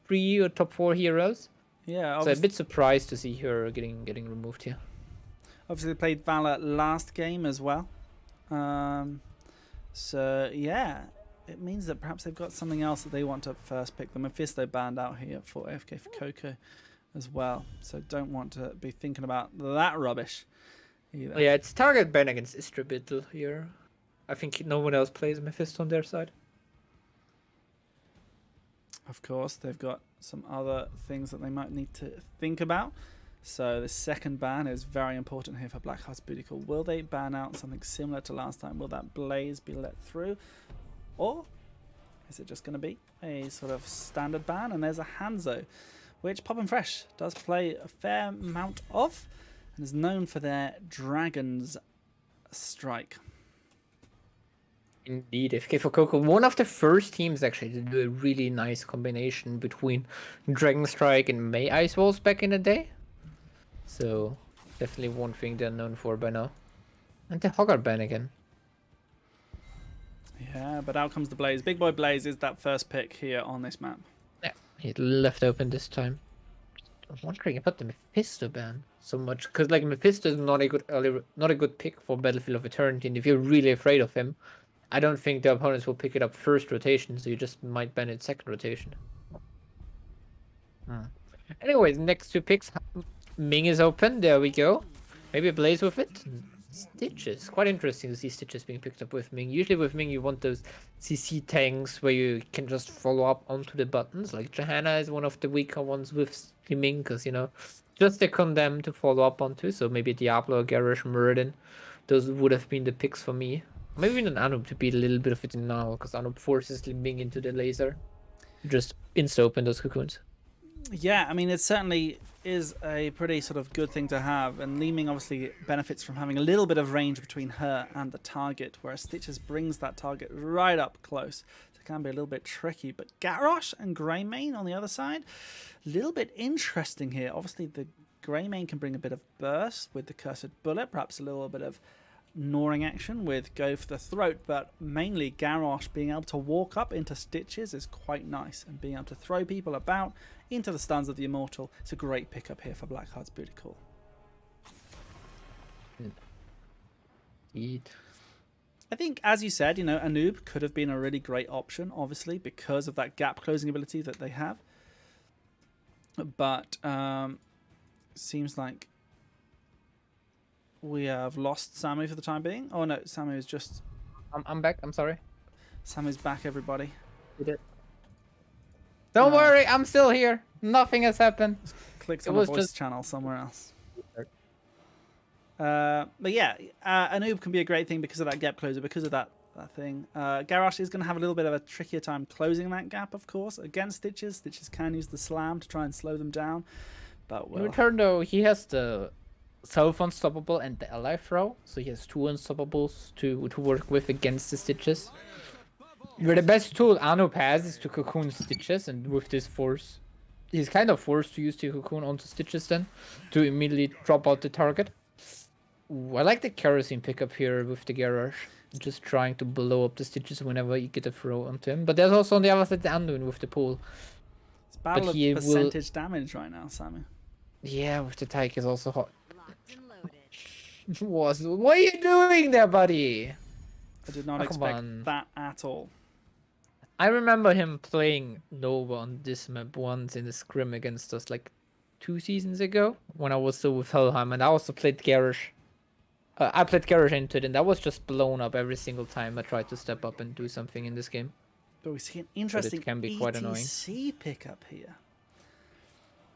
Speaker 1: 3 or top 4 heroes.
Speaker 2: Yeah,
Speaker 1: so I'm a bit surprised to see her getting removed here.
Speaker 2: Obviously, they played Vala last game as well. So, yeah, it means that perhaps they've got something else that they want to first pick. The Mephisto banned out here for AFK for Coco as well. So don't want to be thinking about that rubbish either.
Speaker 1: Yeah, it's target ban against Istrabiddle here. I think no one else plays Mephisto on their side.
Speaker 2: Of course, they've got some other things that they might need to think about. So the second ban is very important here for Blackheart's Booty Call. Will they ban out something similar to last time? Will that Blaze be let through? Or is it just going to be a sort of standard ban? And there's a Hanzo, which Poppin' Fresh does play a fair amount of and is known for their Dragon's Strike.
Speaker 1: Indeed, AFK for Coco, one of the first teams actually to do a really nice combination between Dragon Strike and May Ice Walls back in the day. So definitely one thing they're known for by now. And the Hogger ban again.
Speaker 2: Yeah, but out comes the Blaze. Big Boy Blaze is that first pick here on this map.
Speaker 1: Yeah, he left open this time. I'm wondering about the Mephisto ban so much, because like Mephisto is not a good pick for Battlefield of Eternity, and if you're really afraid of him, I don't think the opponents will pick it up first rotation, so you just might ban it second rotation. Anyways, next 2 picks. Ming is open. There we go. Maybe a Blaze with it. Stitches. Quite interesting to see Stitches being picked up with Ming. Usually with Ming you want those CC tanks where you can just follow up onto the buttons. Like Johanna is one of the weaker ones with Ming because, you know, just a condemn to follow up onto. So maybe Diablo, Garrosh, Muradin. Those would have been the picks for me. Maybe even Anub to beat a little bit of it in now because Anub forces Ming into the laser. Just insta-open those cocoons.
Speaker 2: Yeah, I mean, it certainly is a pretty sort of good thing to have, and Li Ming obviously benefits from having a little bit of range between her and the target, whereas Stitches brings that target right up close. So it can be a little bit tricky, but Garrosh and Greymane on the other side, a little bit interesting here. Obviously, the Greymane can bring a bit of burst with the Cursed Bullet, perhaps a little bit of gnawing action with Go for the Throat, but mainly Garrosh being able to walk up into Stitches is quite nice, and being able to throw people about into the stuns of the Immortal. It's a great pickup here for Blackheart's Booty Call.
Speaker 1: Indeed.
Speaker 2: I think, as you said, you know, Anub could have been a really great option, obviously, because of that gap closing ability that they have. But seems like we have lost Samu for the time being. Oh no, Samu is just...
Speaker 1: I'm back. I'm sorry.
Speaker 2: Samu's back, everybody.
Speaker 1: Did it? Don't worry, I'm still here. Nothing has happened.
Speaker 2: Clicked on a voice channel somewhere else. But yeah, Anub can be a great thing because of that gap closer, because of that thing. Garrosh is going to have a little bit of a trickier time closing that gap, of course, against Stitches. Stitches can use the slam to try and slow them down. But well,
Speaker 1: in return, though, he has the self-unstoppable and the ally throw, so he has 2 unstoppables to work with against the Stitches. Where the best tool Anub has is to cocoon Stitches, and with this force, he's kind of forced to use the cocoon onto Stitches then, to immediately drop out the target. Ooh, I like the kerosene pickup here with the Garrosh, just trying to blow up the Stitches whenever you get a throw onto him. But there's also on the other side the Anduin with the pool.
Speaker 2: It's battle of percentage damage right now, Samu.
Speaker 1: Yeah, with the Tyke is also hot. What are you doing there, buddy?
Speaker 2: I did not expect that at all.
Speaker 1: I remember him playing Nova on this map once in a scrim against us like 2 seasons ago when I was still with Helheim, and I also played Garrosh. I played Garrosh into it, and that was just blown up every single time I tried to step up and do something in this game.
Speaker 2: But we see an interesting
Speaker 1: can be quite annoying.
Speaker 2: ETC pickup here.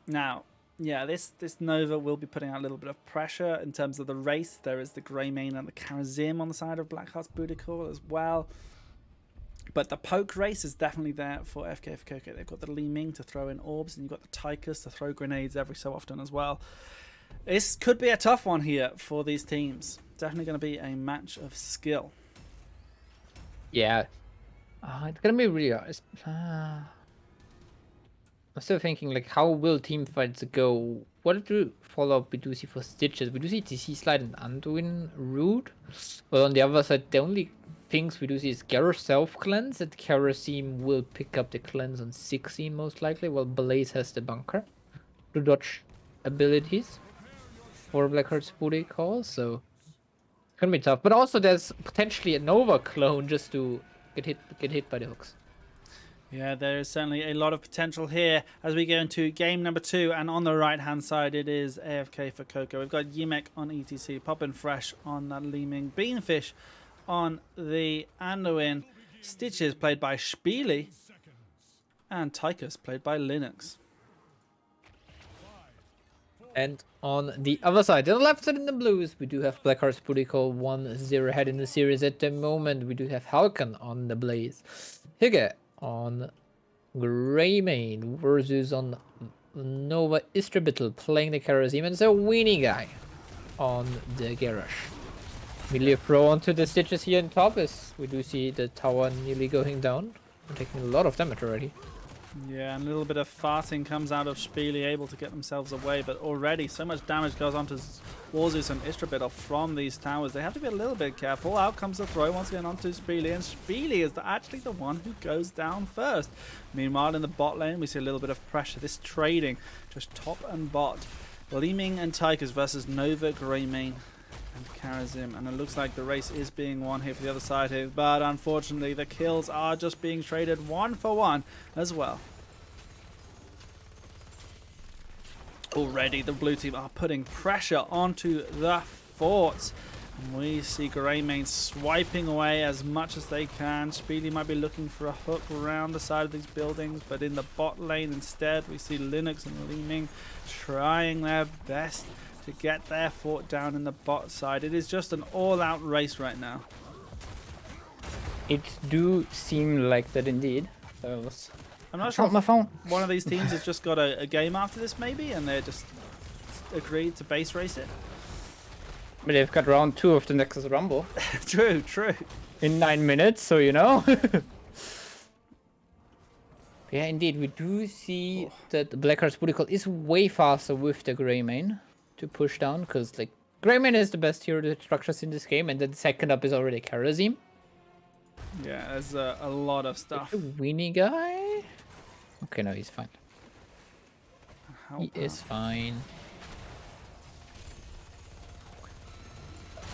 Speaker 2: Now, yeah, this Nova will be putting out a little bit of pressure in terms of the race. There is the Greymane and the Karazim on the side of Blackheart's Booty Call as well. But the poke race is definitely there for AFK for Coco. They've got the Li Ming to throw in orbs, and you've got the Tychus to throw grenades every so often as well. This could be a tough one here for these teams. Definitely going to be a match of skill.
Speaker 1: Yeah. It's gonna be really I'm still thinking, like, how will team fights go? What do follow-up we do see for Stitches? We do see TC Slide and Anduin Root. But on the other side, the only things we do see is Garrosh self-cleanse, that Kerosene will pick up the cleanse on 16 most likely, while Blaze has the bunker to dodge abilities for Blackheart's booty call, so it's gonna be tough. But also there's potentially a Nova clone just to get hit by the hooks.
Speaker 2: Yeah, there is certainly a lot of potential here as we go into game number 2. And on the right-hand side, it is AFK for Coco. We've got Yimek on ETC, Poppin' Fresh on that Li Ming, Beanfish on the Anduin, Stitches played by Spiele, and Tychus played by Linux.
Speaker 1: And on the other side, on the left side in the blues, we do have Blackheart's booty call 1-0 ahead in the series at the moment. We do have Halkan on the Blaze, Hygge on Greymane versus on Nova Istrabital playing the Kerosene, and it's a weenie guy on the Garrosh. Immediately throw onto the Stitches here in top as we do see the tower nearly going down. We're taking a lot of damage already.
Speaker 2: Yeah, and a little bit of farting comes out of Spiele, able to get themselves away, but already so much damage goes onto Warzus and Istrabitov from these towers. They have to be a little bit careful. Out comes the throw once again onto Spiele, and Spiele is actually the one who goes down first. Meanwhile, in the bot lane, we see a little bit of pressure. This trading, just top and bot. Li Ming and Tychus versus Nova, Greymane, and Karazim, and it looks like the race is being won here for the other side here, but unfortunately the kills are just being traded 1 for 1 as well. Already the blue team are putting pressure onto the forts, and we see Greymane swiping away as much as they can. Speedy might be looking for a hook around the side of these buildings, but in the bot lane instead we see Linux and Li Ming trying their best to get their fort down in the bot side. It is just an all-out race right now.
Speaker 1: It do seem like that indeed.
Speaker 2: I'm not sure
Speaker 1: my phone.
Speaker 2: One of these teams has just got a game after this maybe, and they're just agreed to base race it.
Speaker 1: But they've got round 2 of the Nexus Rumble.
Speaker 2: True.
Speaker 1: In 9 minutes, so you know. Yeah, indeed, we do see that the Blackheart's booty call is way faster with the Greymane to push down, because like Greymane is the best hero that structures in this game, and then second up is already Kerosene.
Speaker 2: Yeah, there's a lot of stuff.
Speaker 1: A weenie guy? Okay, no, he's fine. He is fine.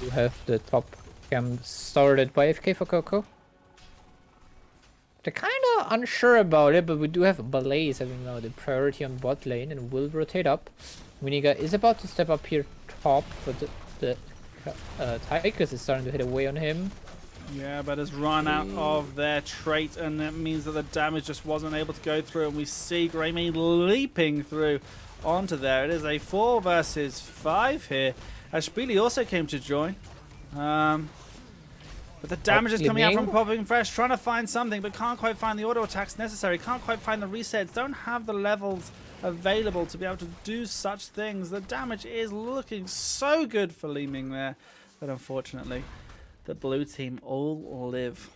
Speaker 1: You have the top cam started by AFK for Coco. They're kind of unsure about it, but we do have Blaze having now the priority on bot lane and will rotate up. Winiga is about to step up here top, but the Tychus is starting to hit away on him.
Speaker 2: Yeah, but has run out of their trait, and that means that the damage just wasn't able to go through, and we see Greymane leaping through onto there. It is a 4 versus 5 here, as Spiele also came to join. But the damage is coming out from Popping Fresh, trying to find something, but can't quite find the auto attacks necessary, can't quite find the resets, don't have the levels available to be able to do such things. The damage is looking so good for Li Ming there, but unfortunately the blue team all live.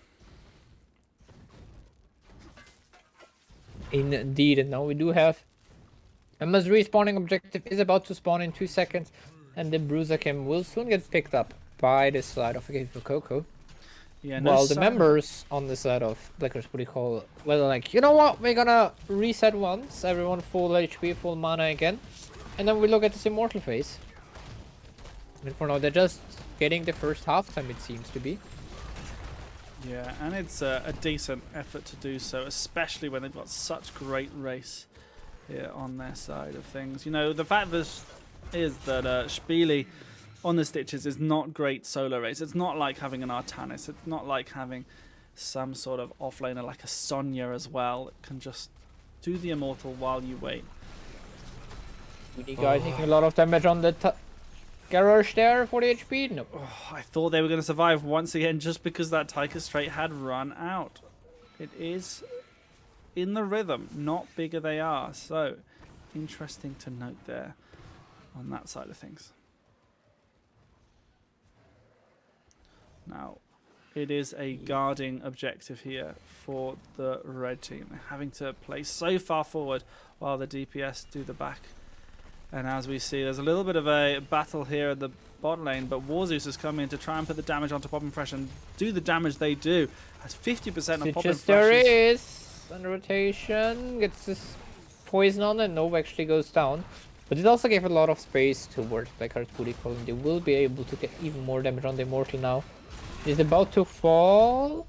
Speaker 1: Indeed, and now we do have Emma's respawning objective is about to spawn in 2 seconds, and the Bruiser Cam will soon get picked up by the side of a for Coco.
Speaker 2: Yeah,
Speaker 1: while the members on the side of Blackheart's booty call, well, like, you know what, we're gonna reset once, everyone full HP, full mana again, and then we look at this immortal phase. And for now, they're just getting the first halftime, it seems to be.
Speaker 2: Yeah, and it's a decent effort to do so, especially when they've got such great race here on their side of things. You know, the fact is that Spiele on the Stitches is not great solo race. It's not like having an Artanis. It's not like having some sort of offlaner like a Sonya as well. It can just do the immortal while you wait.
Speaker 1: You guys taking a lot of damage on the Garrosh there, 40 HP? No.
Speaker 2: Oh, I thought they were going to survive once again just because that Tychus trait had run out. it is in the rhythm, not bigger they are. So, interesting to note there on that side of things. Now, it is a guarding objective here for the red team. They're having to play so far forward while the DPS do the back. And as we see, there's a little bit of a battle here at the bot lane, but Warzeus has come in to try and put the damage onto Pop and Fresh and do the damage they do. Has 50% of Pop and
Speaker 1: There
Speaker 2: Fresh.
Speaker 1: is under rotation, gets this poison on and Nova actually goes down. But it also gave a lot of space towards Blackheart's booty call, and they will be able to get even more damage on the Immortal now. He's about to fall.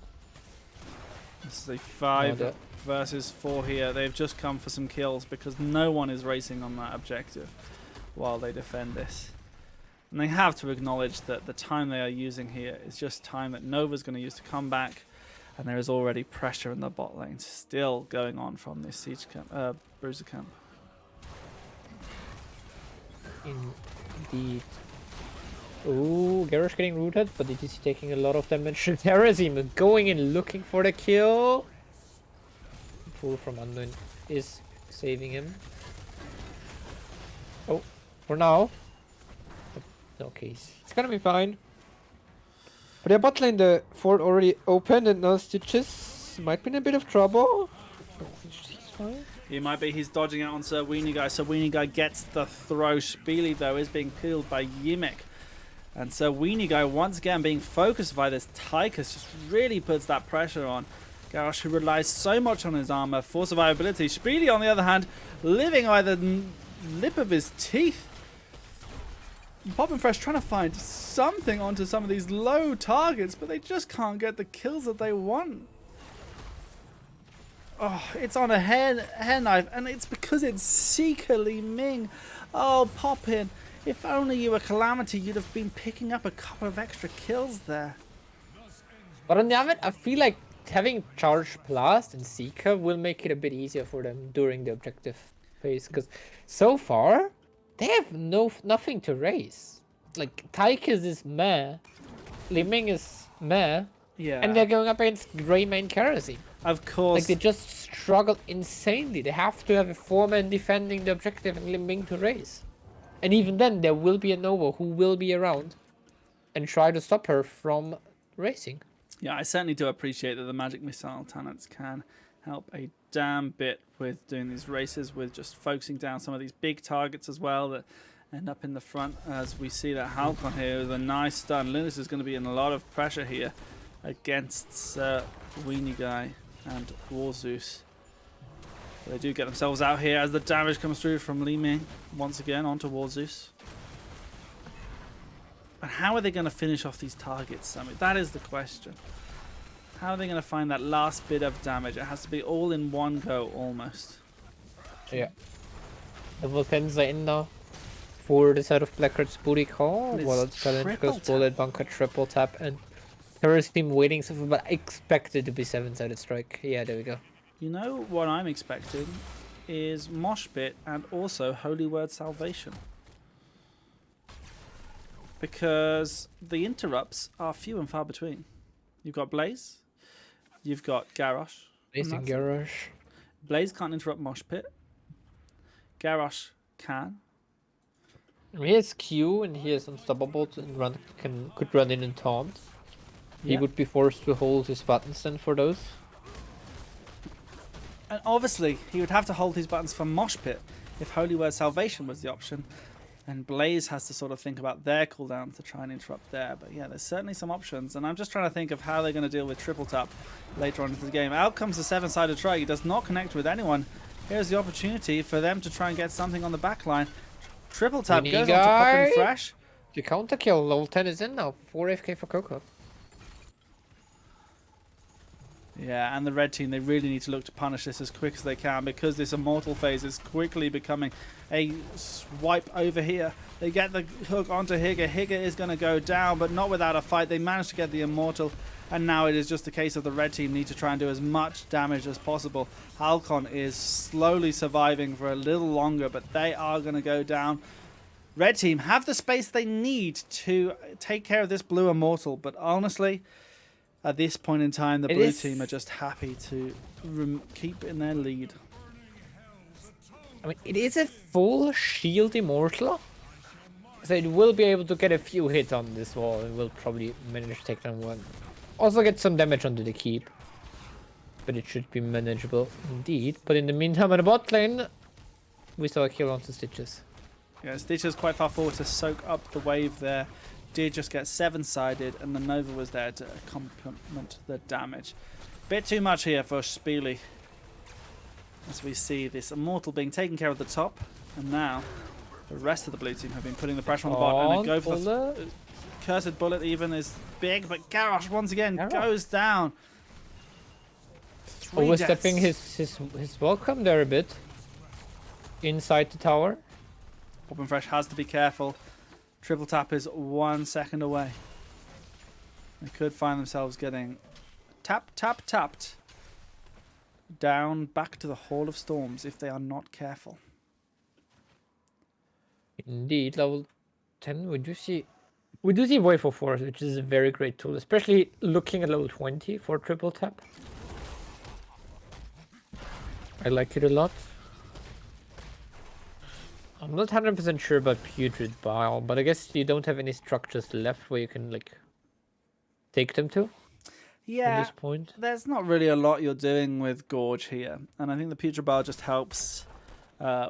Speaker 2: This is a 5 versus 4 here. They've just come for some kills because no one is racing on that objective while they defend this. And they have to acknowledge that the time they are using here is just time that Nova's going to use to come back. And there is already pressure in the bot lane still going on from this siege camp, bruiser camp.
Speaker 1: Indeed. Ooh, Garrosh getting rooted, but it is taking a lot of damage. Terrazim going in looking for the kill. Pull from Unknown is saving him. Oh, for now. Okay, it's gonna be fine. But yeah, bot lane, the fort already opened and now Stitches might be in a bit of trouble. He's fine.
Speaker 2: He might be. He's dodging out on Sir Weenie Guy. Sir Weenie Guy gets the throw. Spiely, though, is being peeled by Yimik. And Sir Weenie Guy, once again, being focused by this Tychus, just really puts that pressure on Garrosh, who relies so much on his armor for survivability. Spiely, on the other hand, living by the lip of his teeth. Pop and Fresh trying to find something onto some of these low targets, but they just can't get the kills that they want. Oh, it's on a hair knife, and it's because it's Seeker Li Ming. Oh, Poppin, if only you were Calamity, you'd have been picking up a couple of extra kills there.
Speaker 1: But on the other hand, I feel like having Charge Blast and Seeker will make it a bit easier for them during the objective phase, because so far they have nothing to raise. Like Tychus is meh, Li Ming is meh,
Speaker 2: Yeah.
Speaker 1: and they're going up against Grey Main Kerosene.
Speaker 2: Of course.
Speaker 1: Like they just struggle insanely. They have to have a 4-man defending the objective and Li Ming to raise. And even then, there will be a Nova who will be around and try to stop her from racing.
Speaker 2: Yeah, I certainly do appreciate that the magic missile talents can help a damn bit with doing these races, with just focusing down some of these big targets as well that end up in the front. As we see that Halcon here with a nice stun. Linus is going to be in a lot of pressure here against Weenie Guy and Warzeus. They do get themselves out here as the damage comes through from Li Ming once again onto Warzeus. But how are they going to finish off these targets, Sammy? That is the question. How are they going to find that last bit of damage? It has to be all in one go, almost.
Speaker 1: Yeah. The Vulcans are in now for the side of Blackheart's booty call. While its challenge goes bullet, bunker, triple tap, and Terrorist team waiting so far, but I expect it to be 7-sided strike. Yeah, there we go.
Speaker 2: You know what I'm expecting is Mosh Pit and also Holy Word Salvation. Because the interrupts are few and far between. You've got Blaze, you've got Garrosh.
Speaker 1: Blaze and Garrosh.
Speaker 2: Blaze can't interrupt Mosh Pit. Garrosh can.
Speaker 1: He has Q and he has Unstoppable and could run in and taunt. He would be forced to hold his buttons then for those.
Speaker 2: And obviously, he would have to hold his buttons for Mosh Pit if Holy Word Salvation was the option. And Blaze has to sort of think about their cooldowns to try and interrupt there. But yeah, there's certainly some options. And I'm just trying to think of how they're going to deal with triple tap later on into the game. Out comes the 7-sided strike. He does not connect with anyone. Here's the opportunity for them to try and get something on the back line. Triple tap goes on to Pop and Fresh.
Speaker 1: The counter kill, level 10 is in now. 4 AFK for Coco.
Speaker 2: Yeah, and the red team, they really need to look to punish this as quick as they can, because this immortal phase is quickly becoming a swipe over here. They get the hook onto Higa. Higa is going to go down, but not without a fight. They managed to get the immortal, and now it is just a case of the red team need to try and do as much damage as possible. Halcon is slowly surviving for a little longer, but they are going to go down. Red team have the space they need to take care of this blue immortal, but honestly, At this point in time, the
Speaker 1: It
Speaker 2: blue
Speaker 1: is-
Speaker 2: team are just happy to keep in their lead.
Speaker 1: I mean, it is a full shield immortal. So it will be able to get a few hits on this wall and will probably manage to take down one. Also get some damage onto the keep. But it should be manageable indeed. But in the meantime, on the bot lane, we saw a kill onto Stitches.
Speaker 2: Yeah, Stitcher's quite far forward to soak up the wave there. Did just get 7-sided, and the Nova was there to complement the damage. Bit too much here for Spiele. As we see this Immortal being taken care of at the top, and now the rest of the blue team have been putting the pressure on the bot, and a go for the Cursed Bullet even is big, but Garrosh once again goes down.
Speaker 1: Overstepping his welcome there a bit. Inside the tower.
Speaker 2: Open Fresh has to be careful. Triple tap is 1 second away. They could find themselves getting tapped down back to the Hall of Storms if they are not careful.
Speaker 1: Indeed, level 10, we do see Wave of Force, which is a very great tool, especially looking at level 20 for triple tap. I like it a lot. I'm not 100% sure about Putrid Bile, but I guess you don't have any structures left where you can like take them to.
Speaker 2: Yeah,
Speaker 1: at this point.
Speaker 2: There's not really a lot you're doing with Gorge here, and I think the Putrid Bile just helps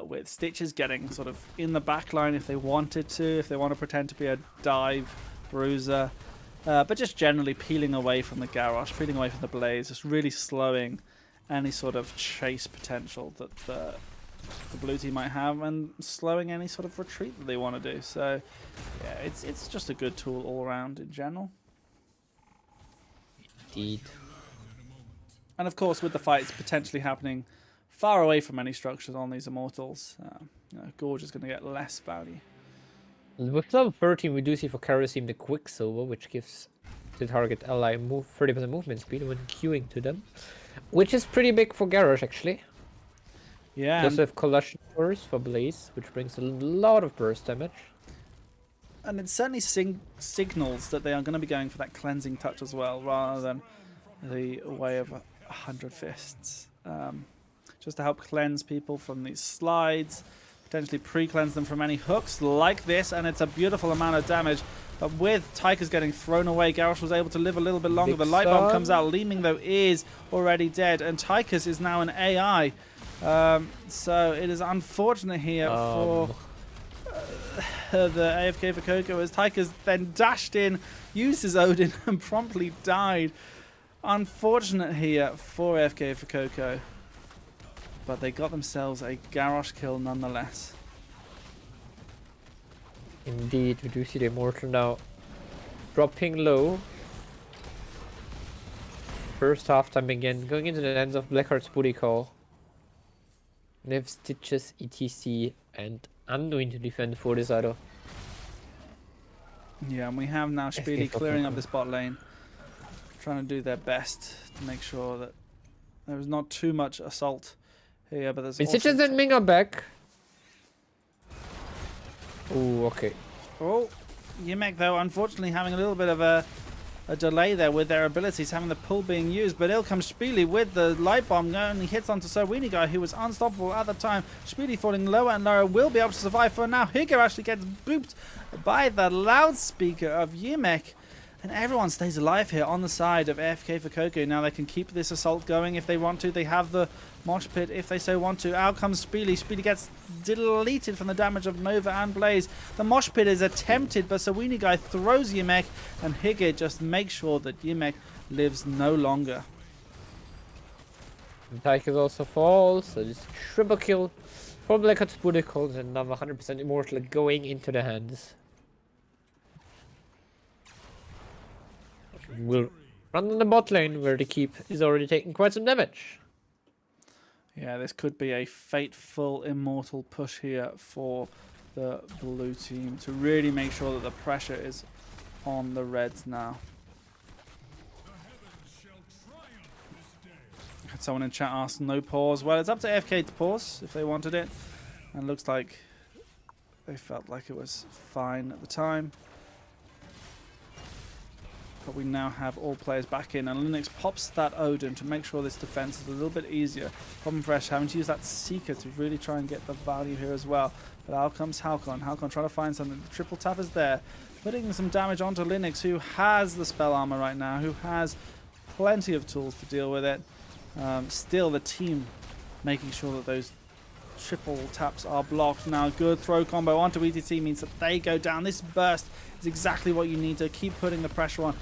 Speaker 2: with Stitches getting sort of in the back line if they wanted to, if they want to pretend to be a dive bruiser, but just generally peeling away from the Garrosh, peeling away from the Blaze, just really slowing any sort of chase potential that the blue team might have, and slowing any sort of retreat that they want to do. So yeah, it's just a good tool all around in general.
Speaker 1: Indeed.
Speaker 2: And of course, with the fights potentially happening far away from any structures on these Immortals, Gorge is going to get less value.
Speaker 1: With level 13, we do see for Karasim the Quicksilver, which gives the target ally 30% movement speed when queuing to them, which is pretty big for Garrosh actually.
Speaker 2: Yeah.
Speaker 1: They also have Collision Burst for Blaze, which brings a lot of burst damage.
Speaker 2: And it certainly signals that they are going to be going for that cleansing touch as well, rather than the way of 100 fists. Just to help cleanse people from these slides, potentially pre-cleanse them from any hooks like this, and it's a beautiful amount of damage. But with Tychus getting thrown away, Garrosh was able to live a little bit longer. The light bomb comes out. Leeming, though, is already dead, and Tychus is now an AI. So it is unfortunate here for the AFK for Coco, as Tychus then dashed in, used his Odin, and promptly died. Unfortunate here for AFK for Coco. But they got themselves a Garrosh kill nonetheless.
Speaker 1: Indeed, we do see the Immortal now dropping low. First half time again, going into the hands of Blackheart's booty call. They have Stitches, ETC, and Anduin to defend for this idol.
Speaker 2: Yeah, and we have now Spiele clearing up this bot lane, trying to do their best to make sure that there is not too much assault here, but there's also...
Speaker 1: Stitches and Ming are back. Oh, okay.
Speaker 2: Oh, Yimek, though, unfortunately having a little bit of a delay there with their abilities, having the pull being used, but ill comes Spiele with the light bomb, only hits onto Sowini guy, who was unstoppable at the time. Spiele falling lower and lower, will be able to survive for now. Higo actually gets booped by the loudspeaker of Yimek, and everyone stays alive here on the side of AFK for Coco. Now they can keep this assault going if they want to. They have the mosh pit if they so want to. Out comes Spiele. Spiele gets deleted from the damage of Nova and Blaze. The mosh pit is attempted, but Sowini guy throws Yimek, and Hige just makes sure that Yimek lives no longer.
Speaker 1: Tychus also falls, so this triple kill for Blackheart's booty call, and another 100% Immortal going into the hands. We'll run on the bot lane where the keep is already taking quite some damage.
Speaker 2: Yeah, this could be a fateful Immortal push here for the blue team to really make sure that the pressure is on the Reds now. Had someone in chat ask no pause. Well, it's up to AFK to pause if they wanted it, and looks like they felt like it was fine at the time. But we now have all players back in, and Linux pops that Odin to make sure this defense is a little bit easier. Problem Fresh having to use that Seeker to really try and get the value here as well. But out comes Halcon. Halcon trying to find something. The triple tap is there, putting some damage onto Linux, who has the spell armor right now, who has plenty of tools to deal with it. Still, the team making sure that those triple taps are blocked. Now, good throw combo onto ETC means that they go down. This burst is exactly what you need to keep putting the pressure on.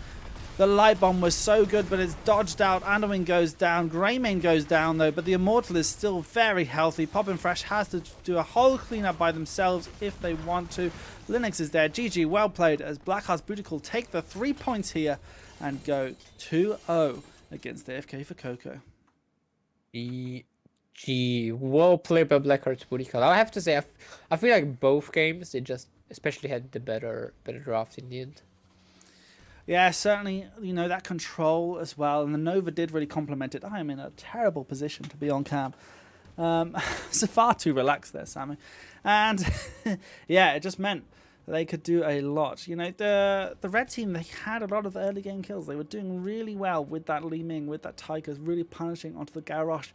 Speaker 2: The light bomb was so good, but it's dodged out. Underwing goes down. Greymane goes down, though, but the Immortal is still very healthy. Poppin' Fresh has to do a whole cleanup by themselves if they want to. Linux is there. GG, well played, as Blackheart's Booty take the 3 points here and go 2-0 against AFK for Coco.
Speaker 1: GG, well played by Blackheart's Booty Call. I have to say, I feel like both games, they just especially had the better draft in the end.
Speaker 2: Yeah, certainly, you know, that control as well. And the Nova did really complement it. I am in a terrible position to be on cam. So far too relaxed there, Sammy. And yeah, it just meant they could do a lot. You know, the red team, they had a lot of early game kills. They were doing really well with that Li Ming, with that Tigers, really punishing onto the Garrosh.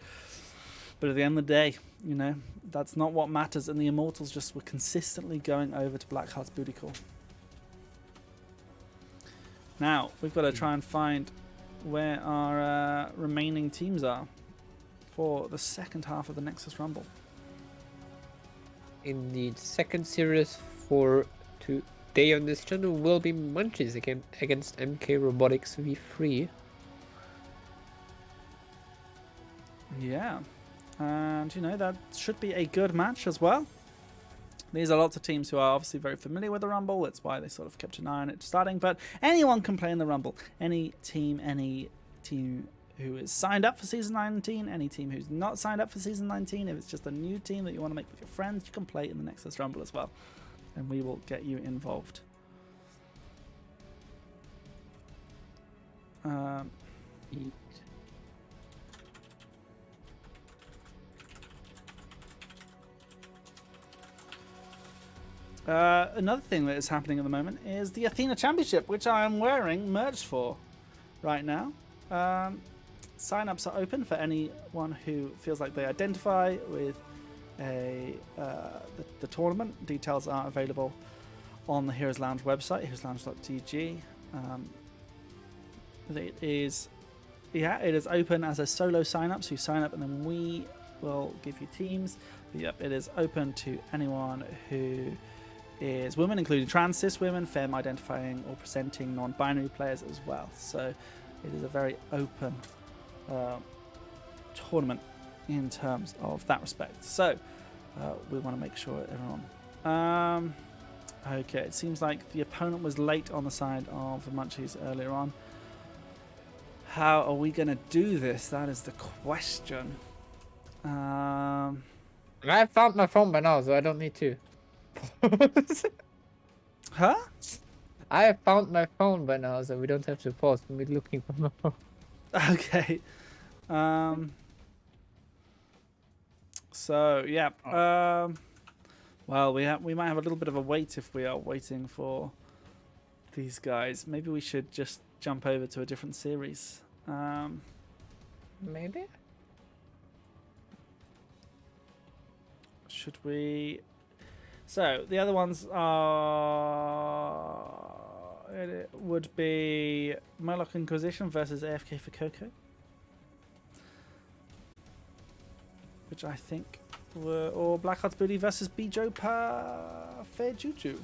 Speaker 2: But at the end of the day, you know, that's not what matters. And the Immortals just were consistently going over to Blackheart's Booty Call. Now, we've got to try and find where our remaining teams are for the second half of the Nexus Rumble.
Speaker 1: In the second series for today on this channel will be Munchies against MK Robotics V3.
Speaker 2: Yeah, and you know, that should be a good match as well. These are lots of teams who are obviously very familiar with the Rumble. That's why they sort of kept an eye on it starting. But anyone can play in the Rumble. Any team who is signed up for Season 19, any team who's not signed up for Season 19, if it's just a new team that you want to make with your friends, you can play in the Nexus Rumble as well. And we will get you involved. Another thing that is happening at the moment is the Athena Championship, which I am wearing merch for right now. Sign-ups are open for anyone who feels like they identify with the tournament. Details are available on the Heroes Lounge website, heroeslounge.tg. It is open as a solo sign-up, so you sign up and then we will give you teams. But yep, it is open to anyone who is women, including trans, cis women, femme identifying or presenting non-binary players as well. So it is a very open tournament in terms of that respect. So we want to make sure everyone... okay, it seems like the opponent was late on the side of the Munchies earlier on. How are we going to do this? That is the question.
Speaker 1: I found my phone by now, so I don't need to.
Speaker 2: Huh?
Speaker 1: I have found my phone by now, so we don't have to pause when we're looking for my phone.
Speaker 2: Okay. So yeah. Well, we might have a little bit of a wait if we are waiting for these guys. Maybe we should just jump over to a different series.
Speaker 1: Maybe.
Speaker 2: Should we? So the other ones are. It would be Murloc Inquisition versus AFK for Coco, which I think were, or Blackheart's Booty versus Bijo Pa Fair Juju.